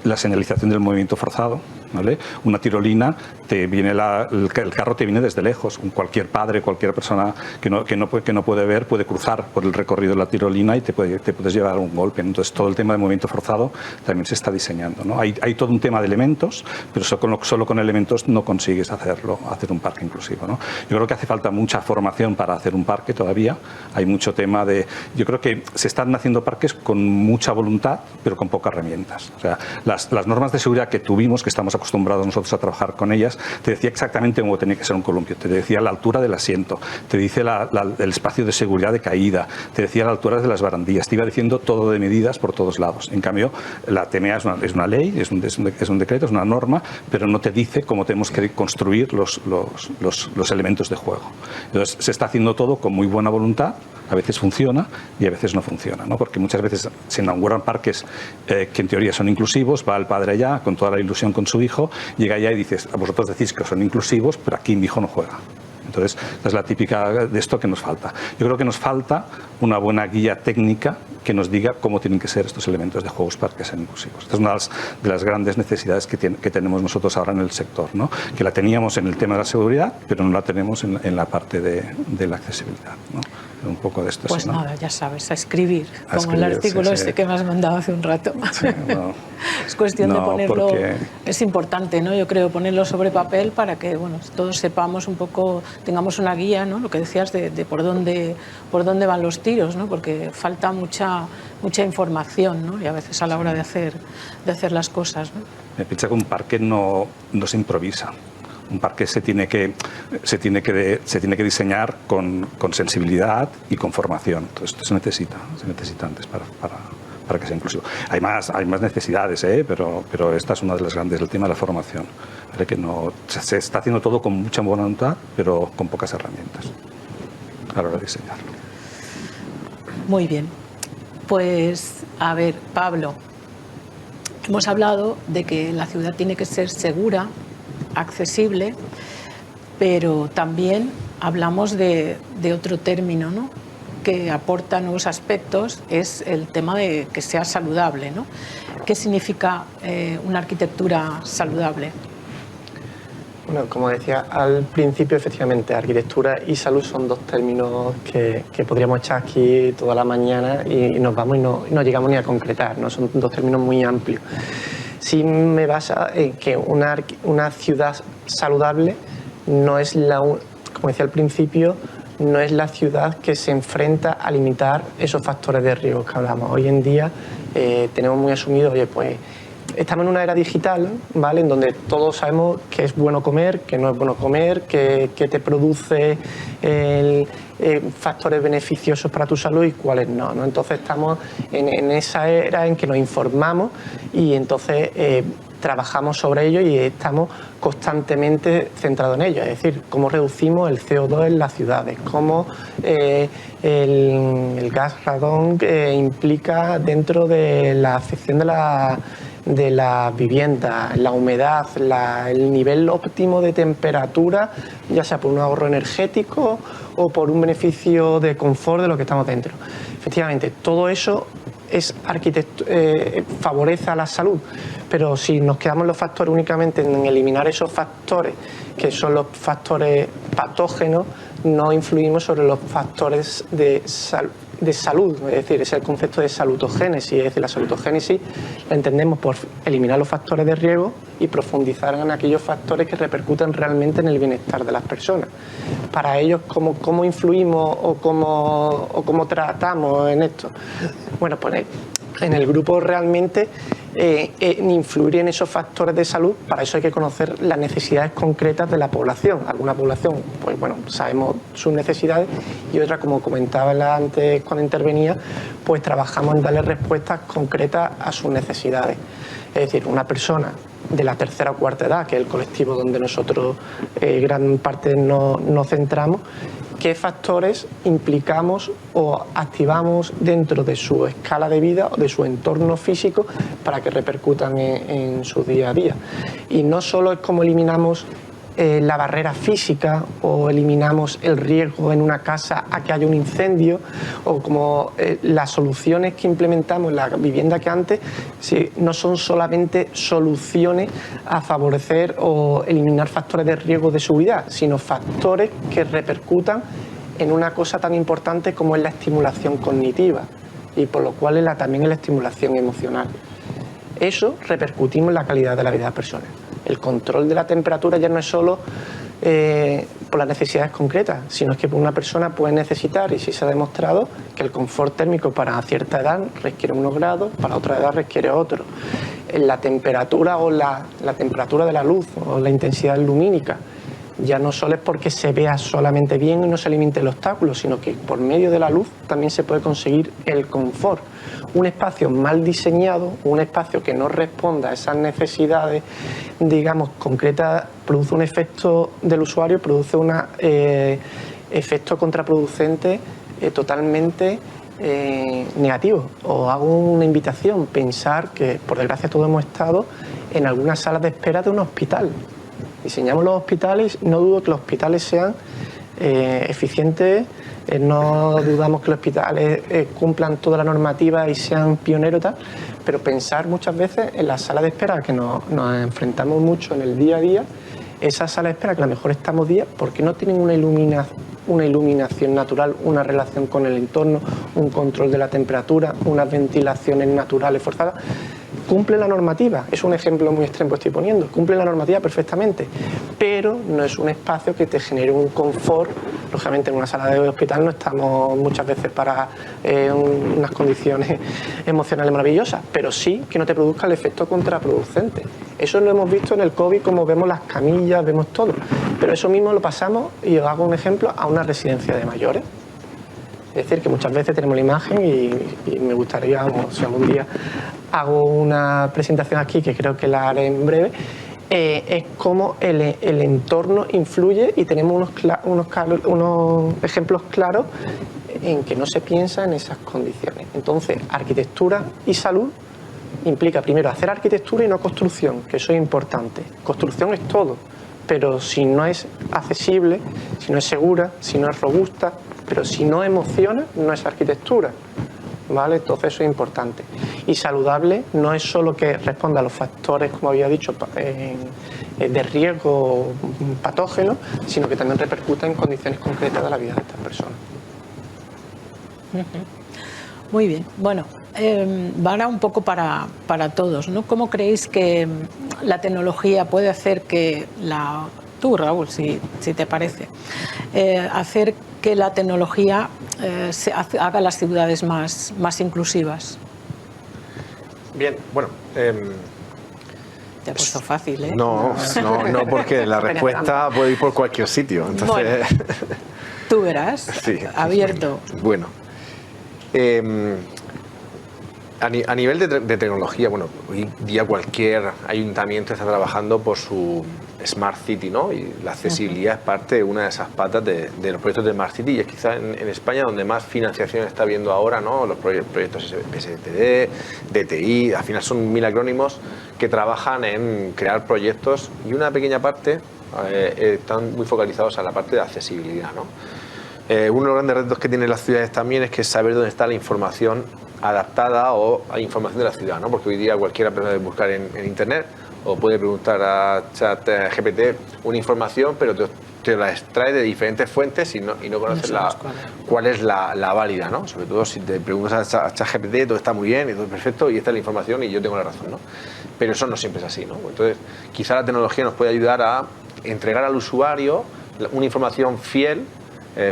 La señalización del movimiento forzado, ¿vale? Una tirolina, el carro te viene desde lejos. Cualquier padre, cualquier persona que no puede ver puede cruzar por el recorrido de la tirolina y te puedes llevar un golpe. Entonces todo el tema de movimiento forzado también se está diseñando, ¿no? Hay todo un tema de elementos, pero solo con elementos no consigues hacer un parque inclusivo, ¿no? Yo creo que hace falta mucha formación para hacer un parque todavía. Hay mucho tema yo creo que se están haciendo parques con mucha voluntad, pero con pocas herramientas. O sea, las normas de seguridad que tuvimos, que estamos acostumbrados nosotros a trabajar con ellas, te decía exactamente cómo tenía que ser un columpio, te decía la altura del asiento, te dice el espacio de seguridad de caída, te decía la altura de las barandillas, te iba diciendo todo de medidas por todos lados. En cambio, la TMA es una ley, es un decreto, es una norma, pero no te dice cómo tenemos que construir los elementos de juego. Entonces, se está haciendo todo con muy buena voluntad. A veces funciona y a veces no funciona, ¿no? Porque muchas veces se inauguran parques que en teoría son inclusivos, va el padre allá con toda la ilusión con su hijo, llega allá y dices, vosotros decís que son inclusivos, pero aquí mi hijo no juega. Entonces, esta es la típica de esto que nos falta. Yo creo que nos falta una buena guía técnica que nos diga cómo tienen que ser estos elementos de juegos para que sean inclusivos. Esta es una de las grandes necesidades que tenemos nosotros ahora en el sector, ¿no? Que la teníamos en el tema de la seguridad, pero no la tenemos en la parte de la accesibilidad, ¿no? Un poco de esto. Pues sí, ¿no? Nada, ya sabes, a escribir, como el artículo que me has mandado hace un rato. Sí, no. Es cuestión de ponerlo, porque... es importante, ¿no? Yo creo ponerlo sobre papel para que, bueno, todos sepamos un poco, tengamos una guía, ¿no? Lo que decías de por dónde van los tiros, ¿no? Porque falta mucha información, ¿no? Y a veces a la hora de hacer las cosas, ¿no? Me piensa que un parque no se improvisa. Un parque se tiene que diseñar con sensibilidad y con formación. Todo esto se necesita antes para que sea inclusivo. Hay más necesidades, pero esta es una de las grandes, el tema de la formación. Que no, se está haciendo todo con mucha buena voluntad, pero con pocas herramientas a la hora de diseñarlo. Muy bien. Pues, a ver, Pablo, hemos hablado de que la ciudad tiene que ser segura, accesible, pero también hablamos de otro término, ¿no?, que aporta nuevos aspectos, es el tema de que sea saludable, ¿no? ¿Qué significa una arquitectura saludable? Bueno, como decía al principio, efectivamente, arquitectura y salud son dos términos que podríamos echar aquí toda la mañana y nos vamos y no llegamos ni a concretar, ¿no? Son dos términos muy amplios. Sí me basa en que una ciudad saludable no es como decía al principio, no es la ciudad que se enfrenta a limitar esos factores de riesgo que hablamos. Hoy en día tenemos muy asumido, oye, pues estamos en una era digital, ¿vale?, en donde todos sabemos qué es bueno comer, qué no es bueno comer, qué te produce factores beneficiosos para tu salud y cuáles no, ¿no? Entonces estamos en esa era en que nos informamos y entonces trabajamos sobre ello y estamos constantemente centrados en ello, es decir, cómo reducimos el CO2 en las ciudades, cómo el gas radón implica dentro de la afección de la vivienda, la humedad, el nivel óptimo de temperatura, ya sea por un ahorro energético o por un beneficio de confort de lo que estamos dentro. Efectivamente, todo eso favorece a la salud, pero si nos quedamos los factores únicamente en eliminar esos factores, que son los factores patógenos, no influimos sobre los factores de salud, es decir, es el concepto de salutogénesis, es decir, la salutogénesis la entendemos por eliminar los factores de riesgo y profundizar en aquellos factores que repercuten realmente en el bienestar de las personas. Para ellos, ¿cómo influimos o cómo tratamos en esto? Bueno, pues en el grupo realmente influir en esos factores de salud, para eso hay que conocer las necesidades concretas de la población. Alguna población, pues bueno, sabemos sus necesidades y otra, como comentaba antes cuando intervenía, pues trabajamos en darle respuestas concretas a sus necesidades. Es decir, una persona de la tercera o cuarta edad, que es el colectivo donde nosotros gran parte nos centramos, qué factores implicamos o activamos dentro de su escala de vida o de su entorno físico para que repercutan en su día a día. Y no solo es como eliminamos la barrera física o eliminamos el riesgo en una casa a que haya un incendio, o como las soluciones que implementamos en la vivienda que antes no son solamente soluciones a favorecer o eliminar factores de riesgo de seguridad, sino factores que repercutan en una cosa tan importante como es la estimulación cognitiva y por lo cual también en la estimulación emocional. Eso repercutimos en la calidad de la vida de las personas. El control de la temperatura ya no es solo por las necesidades concretas, sino es que una persona puede necesitar, y sí se ha demostrado, que el confort térmico para cierta edad requiere unos grados, para otra edad requiere otro. La temperatura o la temperatura de la luz o la intensidad lumínica ya no solo es porque se vea solamente bien y no se limite el obstáculo, sino que por medio de la luz también se puede conseguir el confort. Un espacio mal diseñado, un espacio que no responda a esas necesidades, digamos, concretas, produce un efecto del usuario, produce un efecto contraproducente totalmente negativo. Os hago una invitación, pensar que por desgracia todos hemos estado en algunas salas de espera de un hospital. Diseñamos los hospitales, no dudo que los hospitales sean eficientes, no dudamos que los hospitales cumplan toda la normativa y sean pioneros, tal, pero pensar muchas veces en la sala de espera, que nos enfrentamos mucho en el día a día, esa sala de espera que a lo mejor estamos días porque no tienen una iluminación natural, una relación con el entorno, un control de la temperatura, unas ventilaciones naturales forzadas. Cumple la normativa, es un ejemplo muy extremo que estoy poniendo, cumple la normativa perfectamente, pero no es un espacio que te genere un confort. Lógicamente en una sala de hospital no estamos muchas veces para unas condiciones emocionales maravillosas, pero sí que no te produzca el efecto contraproducente. Eso lo hemos visto en el COVID, como vemos las camillas, vemos todo, pero eso mismo lo pasamos, y os hago un ejemplo, a una residencia de mayores. Es decir, que muchas veces tenemos la imagen y me gustaría, si algún día hago una presentación aquí, que creo que la haré en breve, es cómo el entorno influye, y tenemos unos ejemplos claros en que no se piensa en esas condiciones. Entonces, arquitectura y salud implica primero hacer arquitectura y no construcción, que eso es importante. Construcción es todo, pero si no es accesible, si no es segura, si no es robusta, pero si no emociona, no es arquitectura, ¿vale? Entonces eso es importante. Y saludable no es solo que responda a los factores, como había dicho, de riesgo patógeno, sino que también repercuta en condiciones concretas de la vida de estas personas. Muy bien. Bueno, ahora un poco para todos, ¿no? ¿Cómo creéis que la tecnología puede hacer que tú, Raúl, si te parece, hacer que la tecnología haga las ciudades más inclusivas? Bien, bueno. Te ha puesto fácil, ¿eh? No, porque la respuesta puede ir por cualquier sitio. Entonces... Bueno, tú verás, sí, abierto. Bueno. A nivel de tecnología, bueno, hoy día cualquier ayuntamiento está trabajando por su Smart City, ¿no? Y la accesibilidad es parte de una de esas patas de los proyectos de Smart City, y es quizá en España donde más financiación está viendo ahora, ¿no? Los proyectos STD, DTI, al final son 1000 acrónimos que trabajan en crear proyectos, y una pequeña parte están muy focalizados a la parte de accesibilidad, ¿no? Uno de los grandes retos que tienen las ciudades también es que saber dónde está la información adaptada o a información de la ciudad, ¿no? Porque hoy día cualquiera puede buscar en internet o puede preguntar a ChatGPT una información, pero te la extrae de diferentes fuentes y no conoces cuál es la válida, ¿no? Sobre todo si te preguntas a ChatGPT, todo está muy bien y todo es perfecto y esta es la información y yo tengo la razón, ¿no? Pero eso no siempre es así, ¿no? Entonces, quizá la tecnología nos puede ayudar a entregar al usuario una información fiel,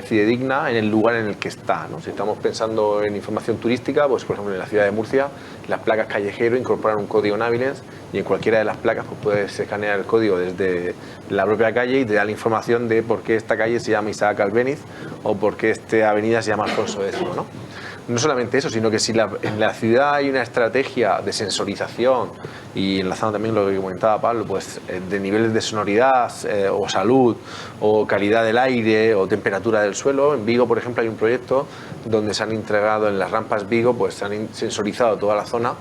fidedigna en el lugar en el que está, ¿no? Si estamos pensando en información turística, pues por ejemplo en la ciudad de Murcia, las placas callejero incorporan un código Nabilens, y en cualquiera de las placas pues puedes escanear el código desde la propia calle y te da la información de por qué esta calle se llama Isaac Albéniz o por qué esta avenida se llama Alfonso X, ¿no? No solamente eso, sino que si en la ciudad hay una estrategia de sensorización, y enlazando también lo que comentaba Pablo, pues de niveles de sonoridad o salud o calidad del aire o temperatura del suelo. En Vigo, por ejemplo, hay un proyecto donde se han entregado en las rampas Vigo, pues se han sensorizado toda la zona,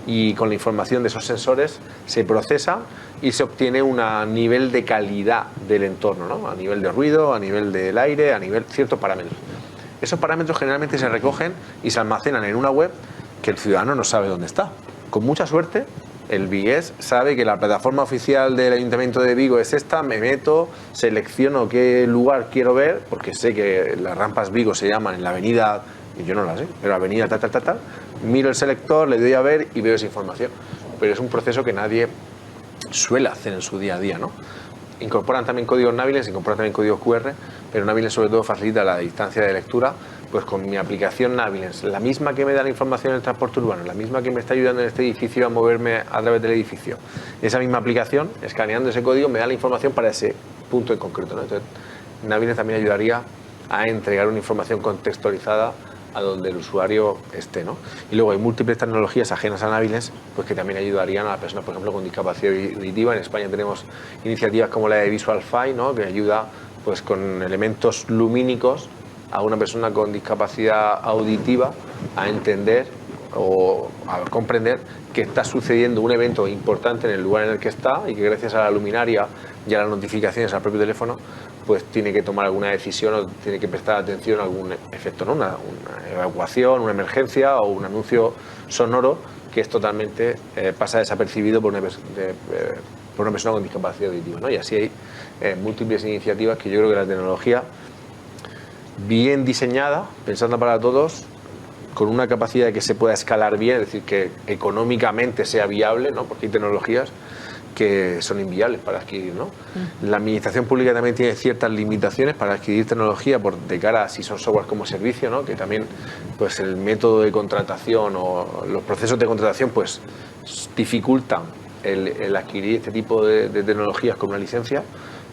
y con la información de esos sensores se procesa y se obtiene un nivel de calidad del entorno, ¿no? A nivel de ruido, a nivel del aire, a nivel ciertos parámetros. Esos parámetros generalmente se recogen y se almacenan en una web que el ciudadano no sabe dónde está. Con mucha suerte, el vigués sabe que la plataforma oficial del Ayuntamiento de Vigo es esta, me meto, selecciono qué lugar quiero ver, porque sé que las rampas Vigo se llaman en la avenida, y yo no la sé, pero avenida tal, miro el selector, le doy a ver y veo esa información. Pero es un proceso que nadie suele hacer en su día a día, ¿no? Incorporan también códigos Nabilens, incorporan también códigos QR, pero Nabilens sobre todo facilita la distancia de lectura, pues con mi aplicación Nabilens, la misma que me da la información en el transporte urbano, la misma que me está ayudando en este edificio a moverme a través del edificio. Esa misma aplicación, escaneando ese código, me da la información para ese punto en concreto, ¿no? Entonces, Nabilens también ayudaría a entregar una información contextualizada a donde el usuario esté, ¿no? Y luego hay múltiples tecnologías ajenas a Nabilens, pues que también ayudarían a las personas, por ejemplo, con discapacidad auditiva. En España tenemos iniciativas como la de Visualfy, ¿no? Que ayuda pues con elementos lumínicos a una persona con discapacidad auditiva a entender o a comprender que está sucediendo un evento importante en el lugar en el que está, y que gracias a la luminaria y a las notificaciones al propio teléfono pues tiene que tomar alguna decisión o tiene que prestar atención a algún efecto, ¿no? Una evacuación, una emergencia o un anuncio sonoro que es totalmente pasa desapercibido por una persona con discapacidad auditiva, ¿no? Y así hay múltiples iniciativas que yo creo que la tecnología bien diseñada, pensando para todos, con una capacidad de que se pueda escalar bien, es decir, que económicamente sea viable, ¿no? Porque hay tecnologías que son inviables para adquirir, ¿no? La administración pública también tiene ciertas limitaciones para adquirir tecnología de cara a si son software como servicio, ¿no? Que también pues el método de contratación o los procesos de contratación pues dificultan el adquirir este tipo de tecnologías con una licencia,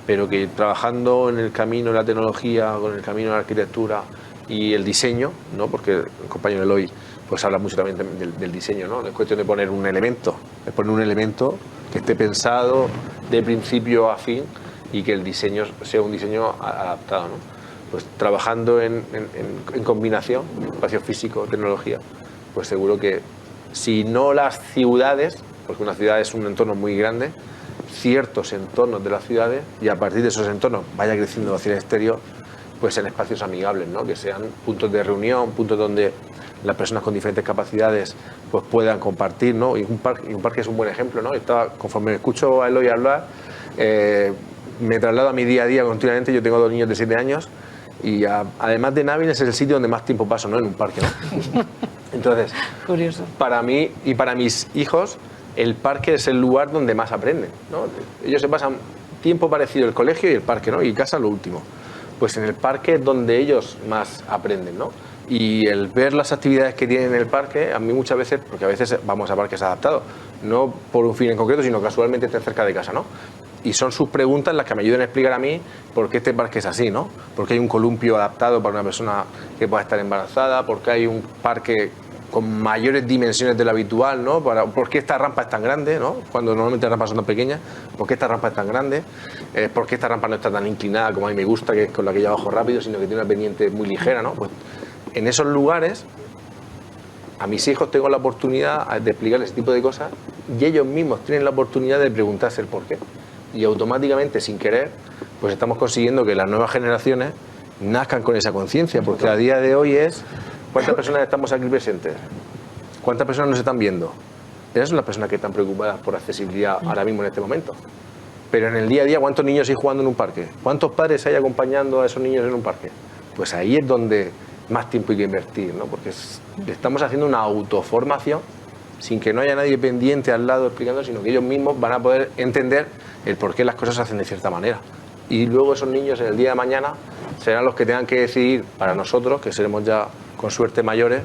pero que trabajando en el camino de la tecnología, con el camino de la arquitectura y el diseño, ¿no? Porque el compañero Eloy pues habla mucho también del diseño, ¿no? Es cuestión de poner un elemento, que esté pensado de principio a fin y que el diseño sea un diseño adaptado, ¿no? Pues trabajando en combinación, espacio físico, tecnología, pues seguro que si no las ciudades, porque una ciudad es un entorno muy grande, ciertos entornos de las ciudades, y a partir de esos entornos vaya creciendo hacia el exterior, pues en espacios amigables, ¿no? Que sean puntos de reunión, puntos donde las personas con diferentes capacidades pues puedan compartir, ¿no? Y un parque es un buen ejemplo, ¿no? Conforme escucho a Eloy hablar, me traslado a mi día a día continuamente. Yo tengo 2 niños de 7 años y además de Náviles es el sitio donde más tiempo paso, ¿no? En un parque, ¿no? Entonces, curioso. Para mí y para mis hijos, el parque es el lugar donde más aprenden, ¿no? Ellos se pasan tiempo parecido el colegio y el parque, ¿no? Y casa lo último. Pues en el parque es donde ellos más aprenden, ¿no? Y el ver las actividades que tienen en el parque, a mí muchas veces, porque a veces vamos a parques adaptados, no por un fin en concreto, sino casualmente estén cerca de casa, ¿no? Y son sus preguntas las que me ayudan a explicar a mí por qué este parque es así, ¿no? Por qué hay un columpio adaptado para una persona que pueda estar embarazada, por qué hay un parque con mayores dimensiones de lo habitual, ¿no? ¿Por qué esta rampa es tan grande, ¿no? Cuando normalmente las rampas son tan pequeñas, ¿por qué esta rampa es tan grande? ¿Por qué esta rampa no está tan inclinada como a mí me gusta, que es con la que yo bajo rápido, sino que tiene una pendiente muy ligera, ¿no? Pues en esos lugares, a mis hijos tengo la oportunidad de explicarles ese tipo de cosas y ellos mismos tienen la oportunidad de preguntarse el por qué. Y automáticamente, sin querer, pues estamos consiguiendo que las nuevas generaciones nazcan con esa conciencia, porque a día de hoy es ¿cuántas personas estamos aquí presentes? ¿Cuántas personas nos están viendo? Esas son las personas que están preocupadas por accesibilidad ahora mismo en este momento. Pero en el día a día, ¿cuántos niños hay jugando en un parque? ¿Cuántos padres hay acompañando a esos niños en un parque? Pues ahí es donde más tiempo hay que invertir, ¿no? Porque estamos haciendo una autoformación sin que no haya nadie pendiente al lado explicando, sino que ellos mismos van a poder entender el por qué las cosas se hacen de cierta manera. Y luego esos niños en el día de mañana serán los que tengan que decidir para nosotros, que seremos ya con suerte mayores,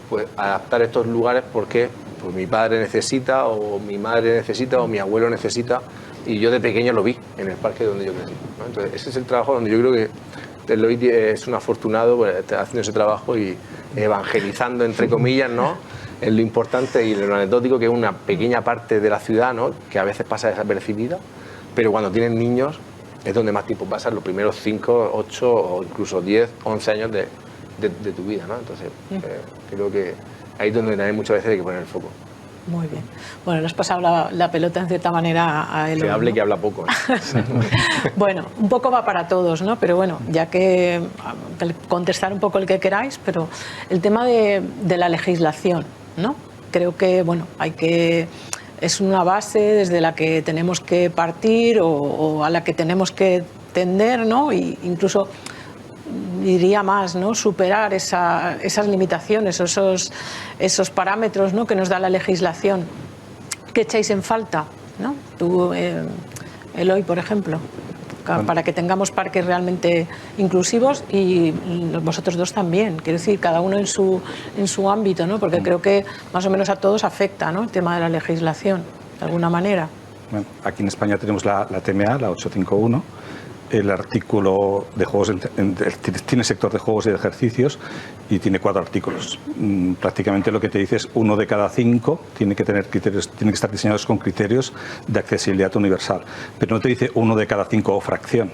pues adaptar estos lugares porque pues, mi padre necesita, o mi madre necesita, o mi abuelo necesita, y yo de pequeño lo vi en el parque donde yo crecí, ¿no? Entonces ese es el trabajo donde yo creo que Eloy es un afortunado, pues, haciendo ese trabajo y evangelizando, entre comillas, ¿no? En lo importante y en lo anecdótico, que es una pequeña parte de la ciudad, ¿no? Que a veces pasa desapercibida, pero cuando tienen niños es donde más tiempo pasan los primeros 5, 8 o incluso 10, 11 años de tu vida, ¿no? Entonces creo que ahí es donde también muchas veces hay que poner el foco. Muy bien. Bueno, le has pasado la pelota en cierta manera a Eloy, que hable, ¿no? Que habla poco, ¿eh? Bueno, un poco va para todos, ¿no? Pero bueno, ya que contestar un poco el que queráis, pero el tema de la legislación, ¿no? Creo que, bueno, es una base desde la que tenemos que partir o a la que tenemos que tender, ¿no? Y incluso diría más, ¿no? Superar esas limitaciones, esos parámetros, ¿no? Que nos da la legislación. ¿Qué echáis en falta, ¿no? Tú, Eloy, por ejemplo, para que tengamos parques realmente inclusivos, y vosotros dos también, quiero decir, cada uno en su ámbito, ¿no? Porque creo que más o menos a todos afecta, ¿no? El tema de la legislación, de alguna manera. Bueno, aquí en España tenemos la TMA, la 851. El artículo de juegos tiene sector de juegos y de ejercicios y tiene 4 artículos. Prácticamente lo que te dice es 1 de cada 5 tiene que tener criterios, tiene que estar diseñados con criterios de accesibilidad universal, pero no te dice 1 de cada 5 o fracción.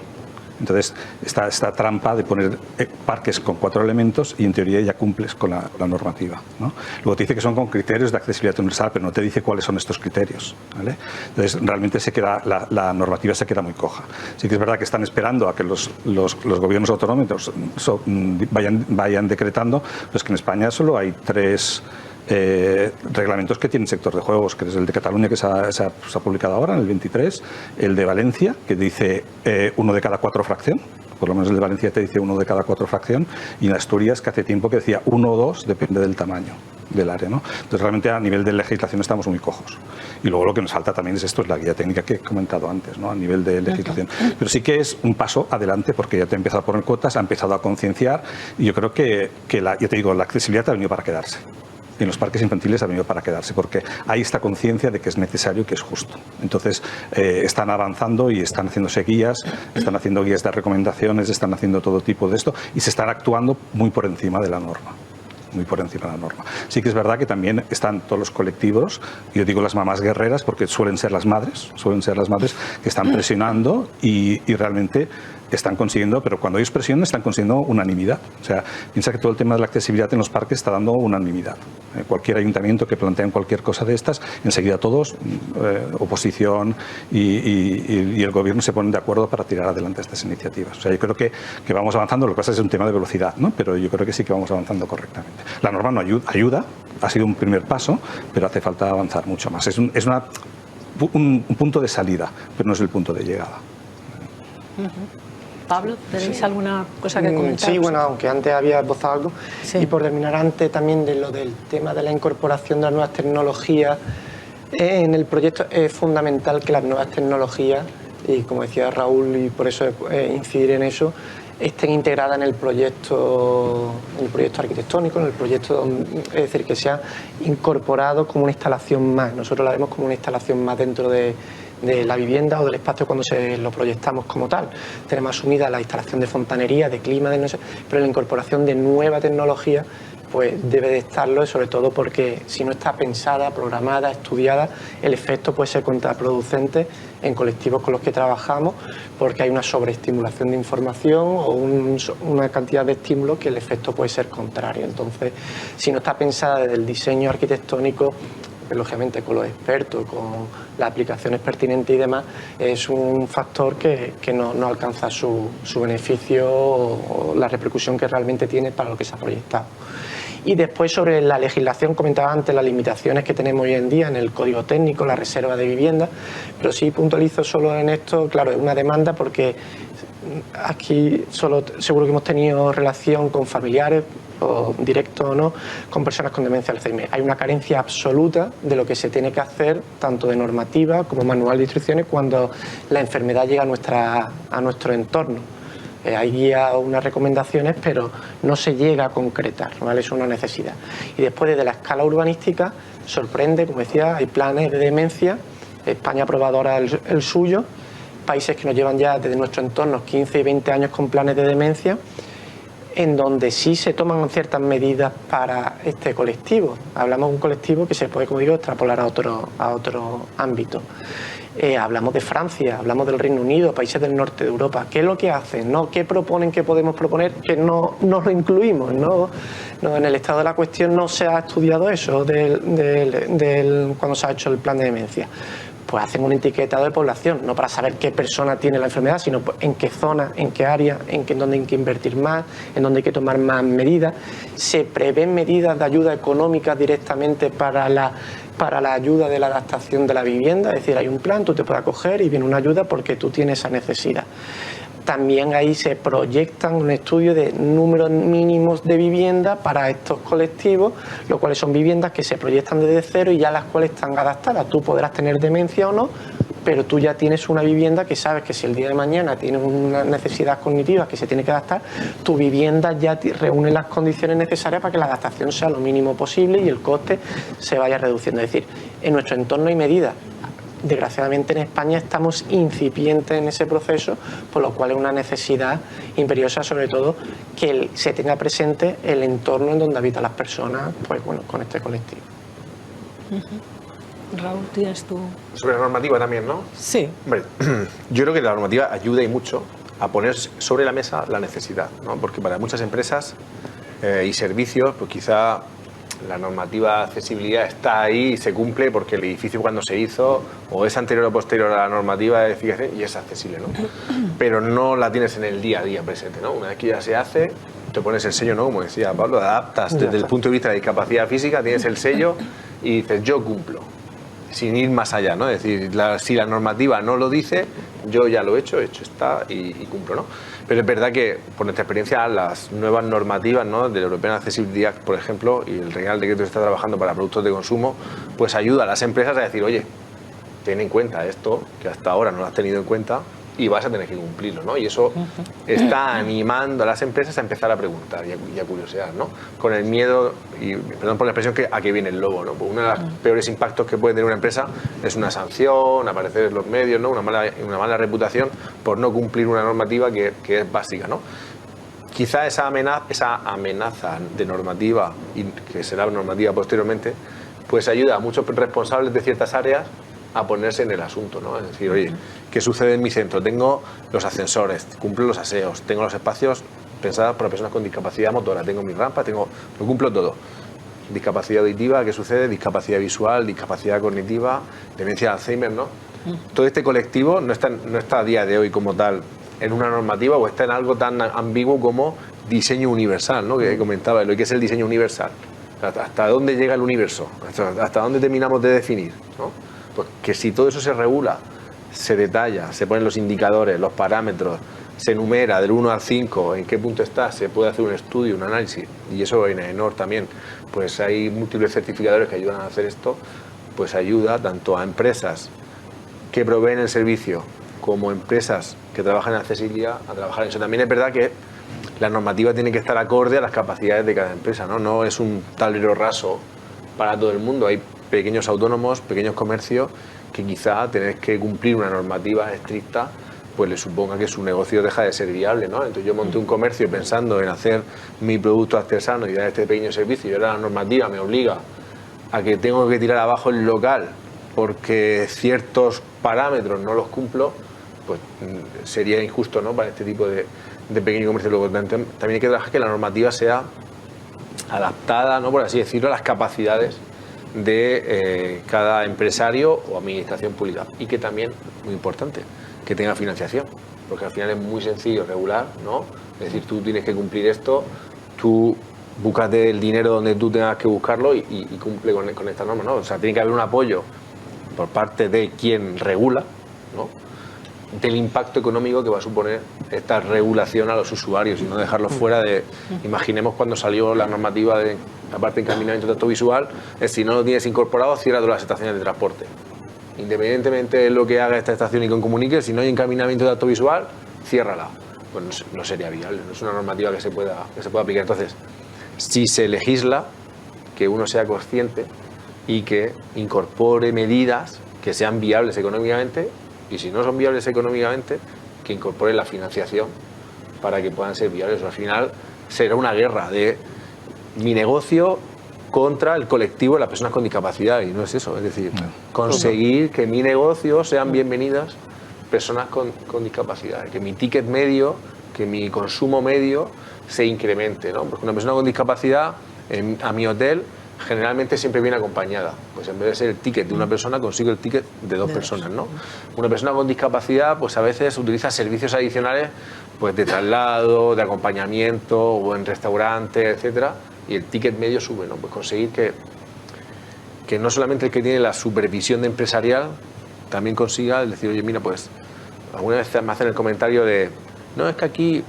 Entonces, esta trampa de poner parques con 4 elementos y en teoría ya cumples con la normativa, ¿no? Luego te dice que son con criterios de accesibilidad universal, pero no te dice cuáles son estos criterios, ¿vale? Entonces, realmente la normativa se queda muy coja. Sí que es verdad que están esperando a que los gobiernos autonómicos vayan decretando, pues que en España solo hay 3 reglamentos que tienen sector de juegos, que es el de Cataluña, que se ha publicado ahora en el 23, el de Valencia, que dice 1 de cada 4 fracción, por lo menos el de Valencia te dice 1 de cada 4 fracción, y en Asturias, que hace tiempo que decía 1 o 2, depende del tamaño del área, ¿no? Entonces realmente a nivel de legislación estamos muy cojos. Y luego lo que nos falta también es esto, es la guía técnica que he comentado antes, ¿no? A nivel de legislación. Pero sí que es un paso adelante, porque ya te ha empezado a poner cuotas, ha empezado a concienciar, y yo creo que ya te digo, la accesibilidad ha venido para quedarse. en los parques infantiles ha venido para quedarse, porque hay esta conciencia de que es necesario y que es justo. Entonces, están avanzando y están haciéndose guías, están haciendo guías de recomendaciones, están haciendo todo tipo de esto y se están actuando muy por encima de la norma. Muy por encima de la norma. Sí que es verdad que también están todos los colectivos, yo digo las mamás guerreras porque suelen ser las madres que están presionando y realmente están consiguiendo, pero cuando ellos presionan están consiguiendo unanimidad. O sea, piensa que todo el tema de la accesibilidad en los parques está dando unanimidad. Cualquier ayuntamiento que planteen cualquier cosa de estas, enseguida todos, oposición y el gobierno se ponen de acuerdo para tirar adelante estas iniciativas. O sea, yo creo que vamos avanzando, lo que pasa es un tema de velocidad, ¿no? Pero yo creo que sí que vamos avanzando correctamente. La norma no ayuda, ha sido un primer paso, pero hace falta avanzar mucho más. Es un punto de salida, pero no es el punto de llegada. Pablo, ¿tenéis alguna cosa que comentar? Sí, bueno, aunque antes había esbozado algo. Sí. Y por terminar antes también de lo del tema de la incorporación de las nuevas tecnologías, en el proyecto es fundamental que las nuevas tecnologías, y como decía Raúl, y por eso incidir en eso, estén integradas en el proyecto arquitectónico, en el proyecto, es decir, que sea incorporado como una instalación más. Nosotros la vemos como una instalación más dentro de la vivienda o del espacio cuando se lo proyectamos como tal. Tenemos asumida la instalación de fontanería, de clima, de no sé, pero la incorporación de nueva tecnología pues debe de estarlo, y sobre todo porque si no está pensada, programada, estudiada, el efecto puede ser contraproducente en colectivos con los que trabajamos, porque hay una sobreestimulación de información o una cantidad de estímulos que el efecto puede ser contrario. Entonces, si no está pensada desde el diseño arquitectónico, lógicamente con los expertos, con las aplicaciones pertinentes y demás, es un factor que no alcanza su beneficio o la repercusión que realmente tiene para lo que se ha proyectado. Y después, sobre la legislación, comentaba antes las limitaciones que tenemos hoy en día en el código técnico, la reserva de vivienda, pero sí puntualizo solo en esto, claro, es una demanda porque aquí seguro que hemos tenido relación con familiares, o directo o no, con personas con demencia de Alzheimer. Hay una carencia absoluta de lo que se tiene que hacer, tanto de normativa como manual de instrucciones, cuando la enfermedad llega a nuestro entorno. Hay guías o unas recomendaciones, pero no se llega a concretar, ¿vale? Es una necesidad. Y después, desde la escala urbanística, sorprende, como decía, hay planes de demencia. España ha aprobado ahora el suyo, países que nos llevan ya desde nuestro entorno 15 y 20 años con planes de demencia, en donde sí se toman ciertas medidas para este colectivo. Hablamos de un colectivo que se puede, como digo, extrapolar a otro ámbito. Hablamos de Francia, hablamos del Reino Unido, países del norte de Europa. ¿Qué es lo que hacen? ¿No? ¿Qué proponen que podemos proponer? Que no lo incluimos, ¿no? En el estado de la cuestión no se ha estudiado eso cuando se ha hecho el plan de demencia. Pues hacen un etiquetado de población, no para saber qué persona tiene la enfermedad, sino en qué zona, en qué área, en dónde hay que invertir más, en dónde hay que tomar más medidas. Se prevén medidas de ayuda económica directamente para la ayuda de la adaptación de la vivienda, es decir, hay un plan, tú te puedes acoger y viene una ayuda porque tú tienes esa necesidad. También ahí se proyectan un estudio de números mínimos de vivienda para estos colectivos, lo cuales son viviendas que se proyectan desde cero y ya las cuales están adaptadas. Tú podrás tener demencia o no, pero tú ya tienes una vivienda que sabes que si el día de mañana tienes una necesidad cognitiva que se tiene que adaptar, tu vivienda ya reúne las condiciones necesarias para que la adaptación sea lo mínimo posible y el coste se vaya reduciendo. Es decir, en nuestro entorno hay medidas. Desgraciadamente en España estamos incipientes en ese proceso, por lo cual es una necesidad imperiosa, sobre todo, que se tenga presente el entorno en donde habitan las personas, pues bueno, con este colectivo. Raúl, tienes tú. Sobre la normativa también, ¿no? Sí. Hombre, yo creo que la normativa ayuda y mucho a poner sobre la mesa la necesidad, ¿no? Porque para muchas empresas y servicios, pues quizá la normativa de accesibilidad está ahí y se cumple porque el edificio cuando se hizo o es anterior o posterior a la normativa de edificación y es accesible, ¿no? Pero no la tienes en el día a día presente, ¿no? Una vez que ya se hace, te pones el sello, ¿no? Como decía Pablo, adaptas desde el punto de vista de discapacidad física, tienes el sello y dices, yo cumplo, sin ir más allá, ¿no? Es decir, si la normativa no lo dice, yo ya lo he hecho está y cumplo, ¿no? Pero es verdad que, por nuestra experiencia, las nuevas normativas, ¿no?, de la European Accessibility Act, por ejemplo, y el Real Decreto que está trabajando para productos de consumo, pues ayuda a las empresas a decir, oye, ten en cuenta esto, que hasta ahora no lo has tenido en cuenta, y vas a tener que cumplirlo, ¿no? Y eso está animando a las empresas a empezar a preguntar y a curiosear, ¿no? Con el miedo, y perdón por la expresión, a que viene el lobo, ¿no? Pues uno de los peores impactos que puede tener una empresa es una sanción, aparecer en los medios, ¿no? Una mala reputación por no cumplir una normativa que es básica, ¿no? Quizá esa amenaza de normativa, y que será normativa posteriormente, pues ayuda a muchos responsables de ciertas áreas a ponerse en el asunto, ¿no? Es decir, oye, ¿qué sucede en mi centro? Tengo los ascensores, cumplo los aseos, tengo los espacios pensados para personas con discapacidad motora, tengo mis rampas, lo cumplo todo. Discapacidad auditiva, ¿qué sucede? Discapacidad visual, discapacidad cognitiva, demencia de Alzheimer, ¿no? Todo este colectivo no está a día de hoy como tal en una normativa o está en algo tan ambiguo como diseño universal, ¿no? Que comentaba lo que es el diseño universal. ¿Hasta dónde llega el universo? ¿Hasta dónde terminamos de definir? ¿No? Pues que si todo eso se regula, se detalla, se ponen los indicadores, los parámetros, se enumera del 1 al 5 en qué punto está, se puede hacer un estudio, un análisis, y eso en AENOR también, pues hay múltiples certificadores que ayudan a hacer esto, pues ayuda tanto a empresas que proveen el servicio como empresas que trabajan en accesibilidad a trabajar en eso. También es verdad que la normativa tiene que estar acorde a las capacidades de cada empresa, ¿no? No es un tablero raso para todo el mundo. Hay pequeños autónomos, pequeños comercios que quizá tener que cumplir una normativa estricta pues le suponga que su negocio deja de ser viable, ¿no? Entonces yo monté un comercio pensando en hacer mi producto artesano y dar este pequeño servicio y ahora la normativa me obliga a que tengo que tirar abajo el local porque ciertos parámetros no los cumplo, pues sería injusto, ¿no? Para este tipo de pequeño comercio. Luego también hay que trabajar que la normativa sea adaptada, ¿no? Por así decirlo, a las capacidades de cada empresario o administración pública y que también, muy importante, que tenga financiación, porque al final es muy sencillo regular, ¿no? Es decir, tú tienes que cumplir esto, tú búscate el dinero donde tú tengas que buscarlo y cumple con esta norma, ¿no? O sea, tiene que haber un apoyo por parte de quien regula, ¿no? Del impacto económico que va a suponer esta regulación a los usuarios y no dejarlos fuera de... Imaginemos cuando salió la normativa de la parte de encaminamiento de dato visual, es si no lo tienes incorporado, cierra todas las estaciones de transporte. Independientemente de lo que haga esta estación y con comunique, si no hay encaminamiento de dato visual, ciérrala. Pues no sería viable, no es una normativa que se pueda aplicar. Entonces, si se legisla, que uno sea consciente y que incorpore medidas que sean viables económicamente, y si no son viables económicamente, que incorpore la financiación para que puedan ser viables. Al final será una guerra de mi negocio contra el colectivo de las personas con discapacidad, y no es eso, es decir, conseguir que mi negocio sean bienvenidas personas con discapacidad, que mi ticket medio, que mi consumo medio se incremente, ¿no? Porque una persona con discapacidad a mi hotel generalmente siempre viene acompañada, pues en vez de ser el ticket de una persona consigo el ticket de dos personas, ¿no? Una persona con discapacidad pues a veces utiliza servicios adicionales pues de traslado, de acompañamiento o en restaurantes, etcétera, y el ticket medio sube, ¿no? Pues conseguir que no solamente el que tiene la supervisión de empresarial también consiga el decir, oye, mira, pues alguna vez me hacen el comentario de no, es que aquí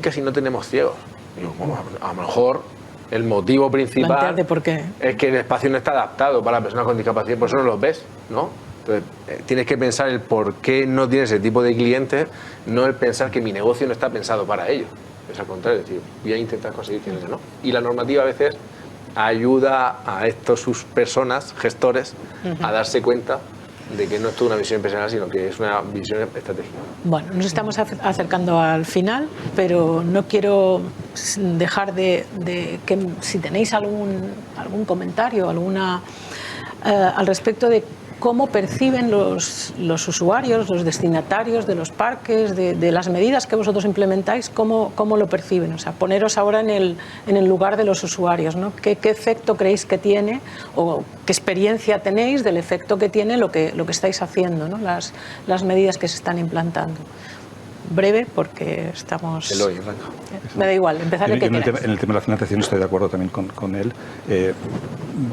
casi no tenemos ciegos. Digo, bueno, a lo mejor el motivo principal ¿por qué? Es que el espacio no está adaptado para personas con discapacidad, por eso no los ves, ¿no? Entonces, tienes que pensar el por qué no tienes ese tipo de clientes, no el pensar que mi negocio no está pensado para ellos. Es al contrario, es decir, voy a intentar conseguir clientes, ¿no? Y la normativa a veces ayuda a sus personas, gestores, a darse cuenta de que no es toda una visión empresarial, sino que es una visión estratégica. Bueno, nos estamos acercando al final, pero no quiero dejar de que si tenéis algún comentario, al respecto de cómo perciben los usuarios, los destinatarios de los parques, de las medidas que vosotros implementáis, cómo lo perciben. O sea, poneros ahora en el lugar de los usuarios, ¿no? ¿Qué efecto creéis que tiene o qué experiencia tenéis del efecto que tiene lo que estáis haciendo, ¿no? Las medidas que se están implantando? Breve, porque estamos... Eloy, me da igual, empezar el que quieras. En el tema de la financiación estoy de acuerdo también con él.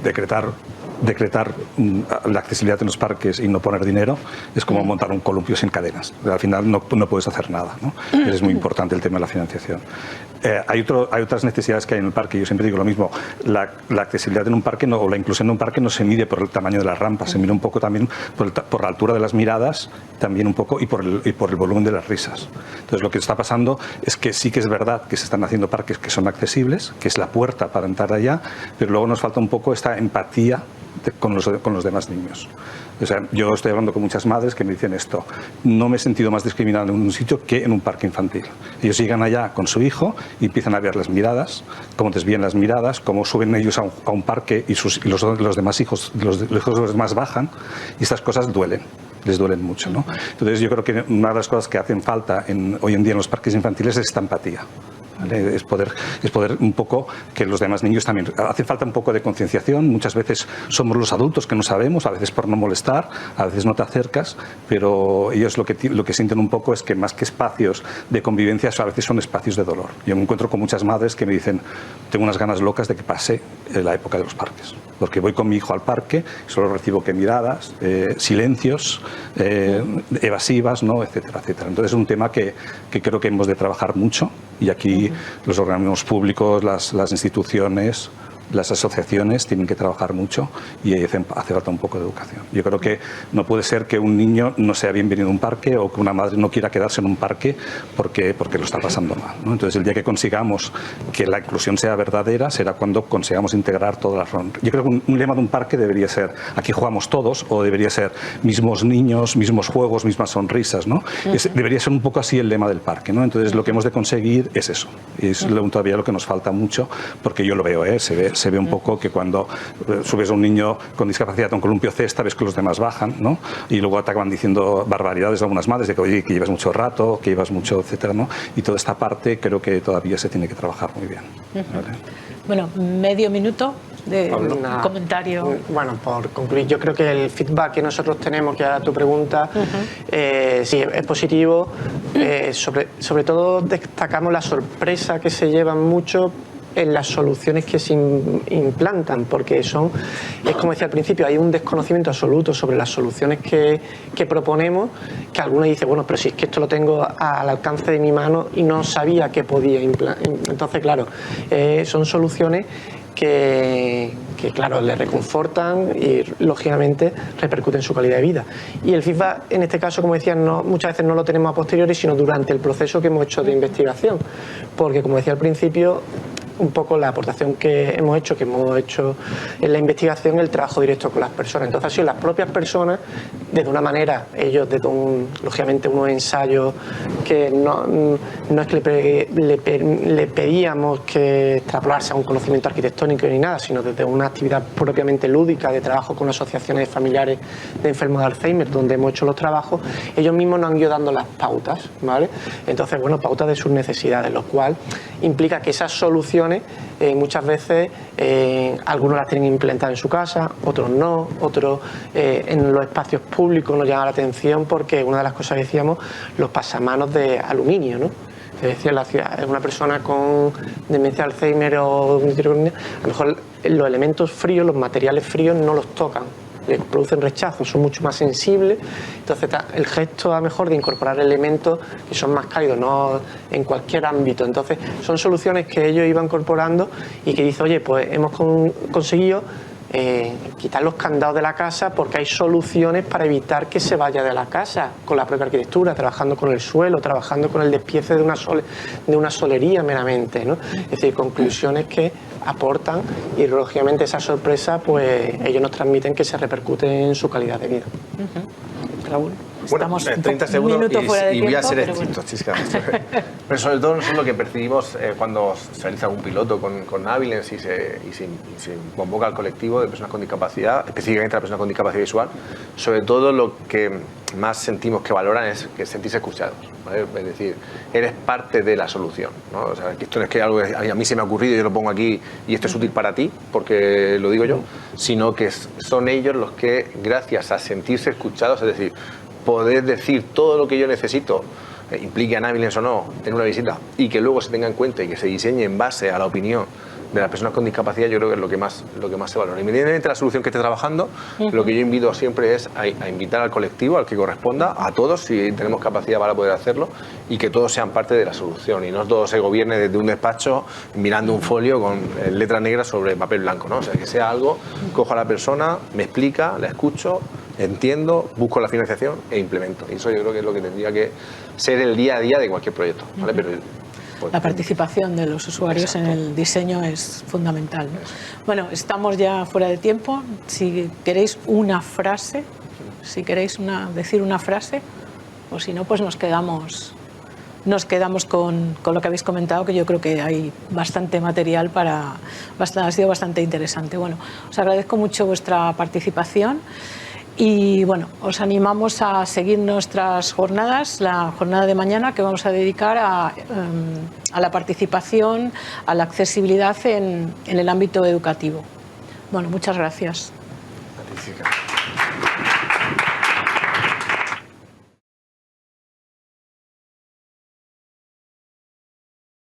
Decretar la accesibilidad en los parques y no poner dinero es como montar un columpio sin cadenas. Al final no puedes hacer nada, ¿no? Es muy importante el tema de la financiación. Hay otras necesidades que hay en el parque. Yo siempre digo lo mismo. La accesibilidad en un parque o la inclusión en un parque no se mide por el tamaño de las rampas, se mide un poco también por la altura de las miradas, también un poco y por el volumen de las risas. Entonces lo que está pasando es que sí que es verdad que se están haciendo parques que son accesibles, que es la puerta para entrar allá, pero luego nos falta un poco esta empatía con los demás niños. O sea, yo estoy hablando con muchas madres que me dicen esto: no me he sentido más discriminado en un sitio que en un parque infantil. Ellos llegan allá con su hijo y empiezan a ver las miradas, cómo desvían las miradas, cómo suben ellos a un parque y los demás hijos, los demás bajan, y estas cosas duelen. Les duelen mucho, ¿no? Entonces yo creo que una de las cosas que hacen falta hoy en día en los parques infantiles es esta empatía. ¿Vale? Es poder un poco que los demás niños también. Hace falta un poco de concienciación. Muchas veces somos los adultos que no sabemos, a veces por no molestar, a veces no te acercas, pero ellos lo que sienten un poco es que más que espacios de convivencia, a veces son espacios de dolor. Yo me encuentro con muchas madres que me dicen: tengo unas ganas locas de que pase la época de los parques, porque voy con mi hijo al parque y solo recibo que miradas, silencios, evasivas, ¿no? Etcétera, etcétera. Entonces es un tema que creo que hemos de trabajar mucho, y aquí los organismos públicos, las instituciones, las asociaciones tienen que trabajar mucho, y hace falta un poco de educación. Yo creo que no puede ser que un niño no sea bienvenido a un parque, o que una madre no quiera quedarse en un parque porque lo está pasando mal, ¿no? Entonces el día que consigamos que la inclusión sea verdadera será cuando consigamos integrar todas las rondas. Yo creo que un lema de un parque debería ser: aquí jugamos todos, o debería ser mismos niños, mismos juegos, mismas sonrisas, ¿no? Debería ser un poco así el lema del parque, ¿no? Entonces lo que hemos de conseguir es eso, y es todavía lo que nos falta mucho, porque yo lo veo, se ve un poco que cuando subes a un niño con discapacidad a un columpio cesta, ves que los demás bajan, ¿no? Y luego te acaban diciendo barbaridades algunas madres de que, oye, que llevas mucho rato, que llevas mucho, etcétera, ¿no? Y toda esta parte creo que todavía se tiene que trabajar muy bien. ¿Vale? Bueno, medio minuto de comentario. Bueno, por concluir, yo creo que el feedback que nosotros tenemos, que era tu pregunta, sí, es positivo. Sobre todo destacamos la sorpresa que se llevan mucho en las soluciones que se implantan, porque es como decía al principio, hay un desconocimiento absoluto sobre las soluciones que proponemos, que algunos dicen: bueno, pero si es que esto lo tengo al alcance de mi mano y no sabía que podía implantar. Entonces, claro, son soluciones que claro, le reconfortan y lógicamente repercuten en su calidad de vida. Y el feedback, en este caso, como decía, muchas veces no lo tenemos a posteriori, sino durante el proceso que hemos hecho de investigación, porque, como decía al principio, un poco la aportación que hemos hecho en la investigación, el trabajo directo con las personas. Entonces ha sido las propias personas, desde una manera, ellos lógicamente unos ensayos que no es que le pedíamos que extrapolase a un conocimiento arquitectónico ni nada, sino desde una actividad propiamente lúdica de trabajo con asociaciones familiares de enfermos de Alzheimer, donde hemos hecho los trabajos. Ellos mismos nos han ido dando las pautas, ¿vale? Entonces, bueno, pautas de sus necesidades, lo cual implica que esas soluciones muchas veces algunos las tienen implementadas en su casa, otros no, otros en los espacios públicos nos llama la atención, porque una de las cosas que decíamos, los pasamanos de aluminio, ¿no? Es decir, la ciudad, una persona con demencia de Alzheimer o a lo mejor los elementos fríos, los materiales fríos no los tocan, le producen rechazo, son mucho más sensibles. Entonces el gesto a lo mejor de incorporar elementos que son más cálidos, no en cualquier ámbito. Entonces son soluciones que ellos iban incorporando y que dice: oye, pues hemos conseguido quitar los candados de la casa, porque hay soluciones para evitar que se vaya de la casa, con la propia arquitectura, trabajando con el suelo, trabajando con el despiece de una solería meramente, ¿no? Es decir, conclusiones que aportan, y lógicamente esa sorpresa, pues ellos nos transmiten que se repercute en su calidad de vida. Raúl. Bueno, Estamos 30 segundos y voy a ser pero estricto, chisca. Pero sobre todo nosotros lo que percibimos cuando se realiza algún piloto con Nabilens y se convoca al colectivo de personas con discapacidad, específicamente a las personas con discapacidad visual, sobre todo lo que más sentimos que valoran es que sentirse escuchados, ¿vale? Es decir, eres parte de la solución, ¿no? O sea, que esto no es que algo que a mí se me ha ocurrido y yo lo pongo aquí y esto es útil para ti porque lo digo yo, sino que son ellos los que, gracias a sentirse escuchados, es decir, poder decir todo lo que yo necesito, implique a Nabilens o no, tener una visita, y que luego se tenga en cuenta y que se diseñe en base a la opinión de las personas con discapacidad, yo creo que es lo que más se valora. Independientemente de la solución que esté trabajando, lo que yo invito siempre es a invitar al colectivo, al que corresponda, a todos, si tenemos capacidad para poder hacerlo, y que todos sean parte de la solución, y no todo se gobierne desde un despacho mirando un folio con letras negras sobre papel blanco, ¿no? O sea, que sea algo, cojo a la persona, me explica, la escucho, entiendo, busco la financiación e implemento. Y eso yo creo que es lo que tendría que ser el día a día de cualquier proyecto, ¿vale? Pero, pues, la participación de los usuarios en el diseño es fundamental, ¿no? Bueno, estamos ya fuera de tiempo. Si queréis una frase, decir una frase, o si no, pues nos quedamos con lo que habéis comentado, que yo creo que hay bastante material ha sido bastante interesante. Bueno, os agradezco mucho vuestra participación. Y bueno, os animamos a seguir nuestras jornadas, la jornada de mañana que vamos a dedicar a la participación, a la accesibilidad en el ámbito educativo. Bueno, muchas gracias. Patricia.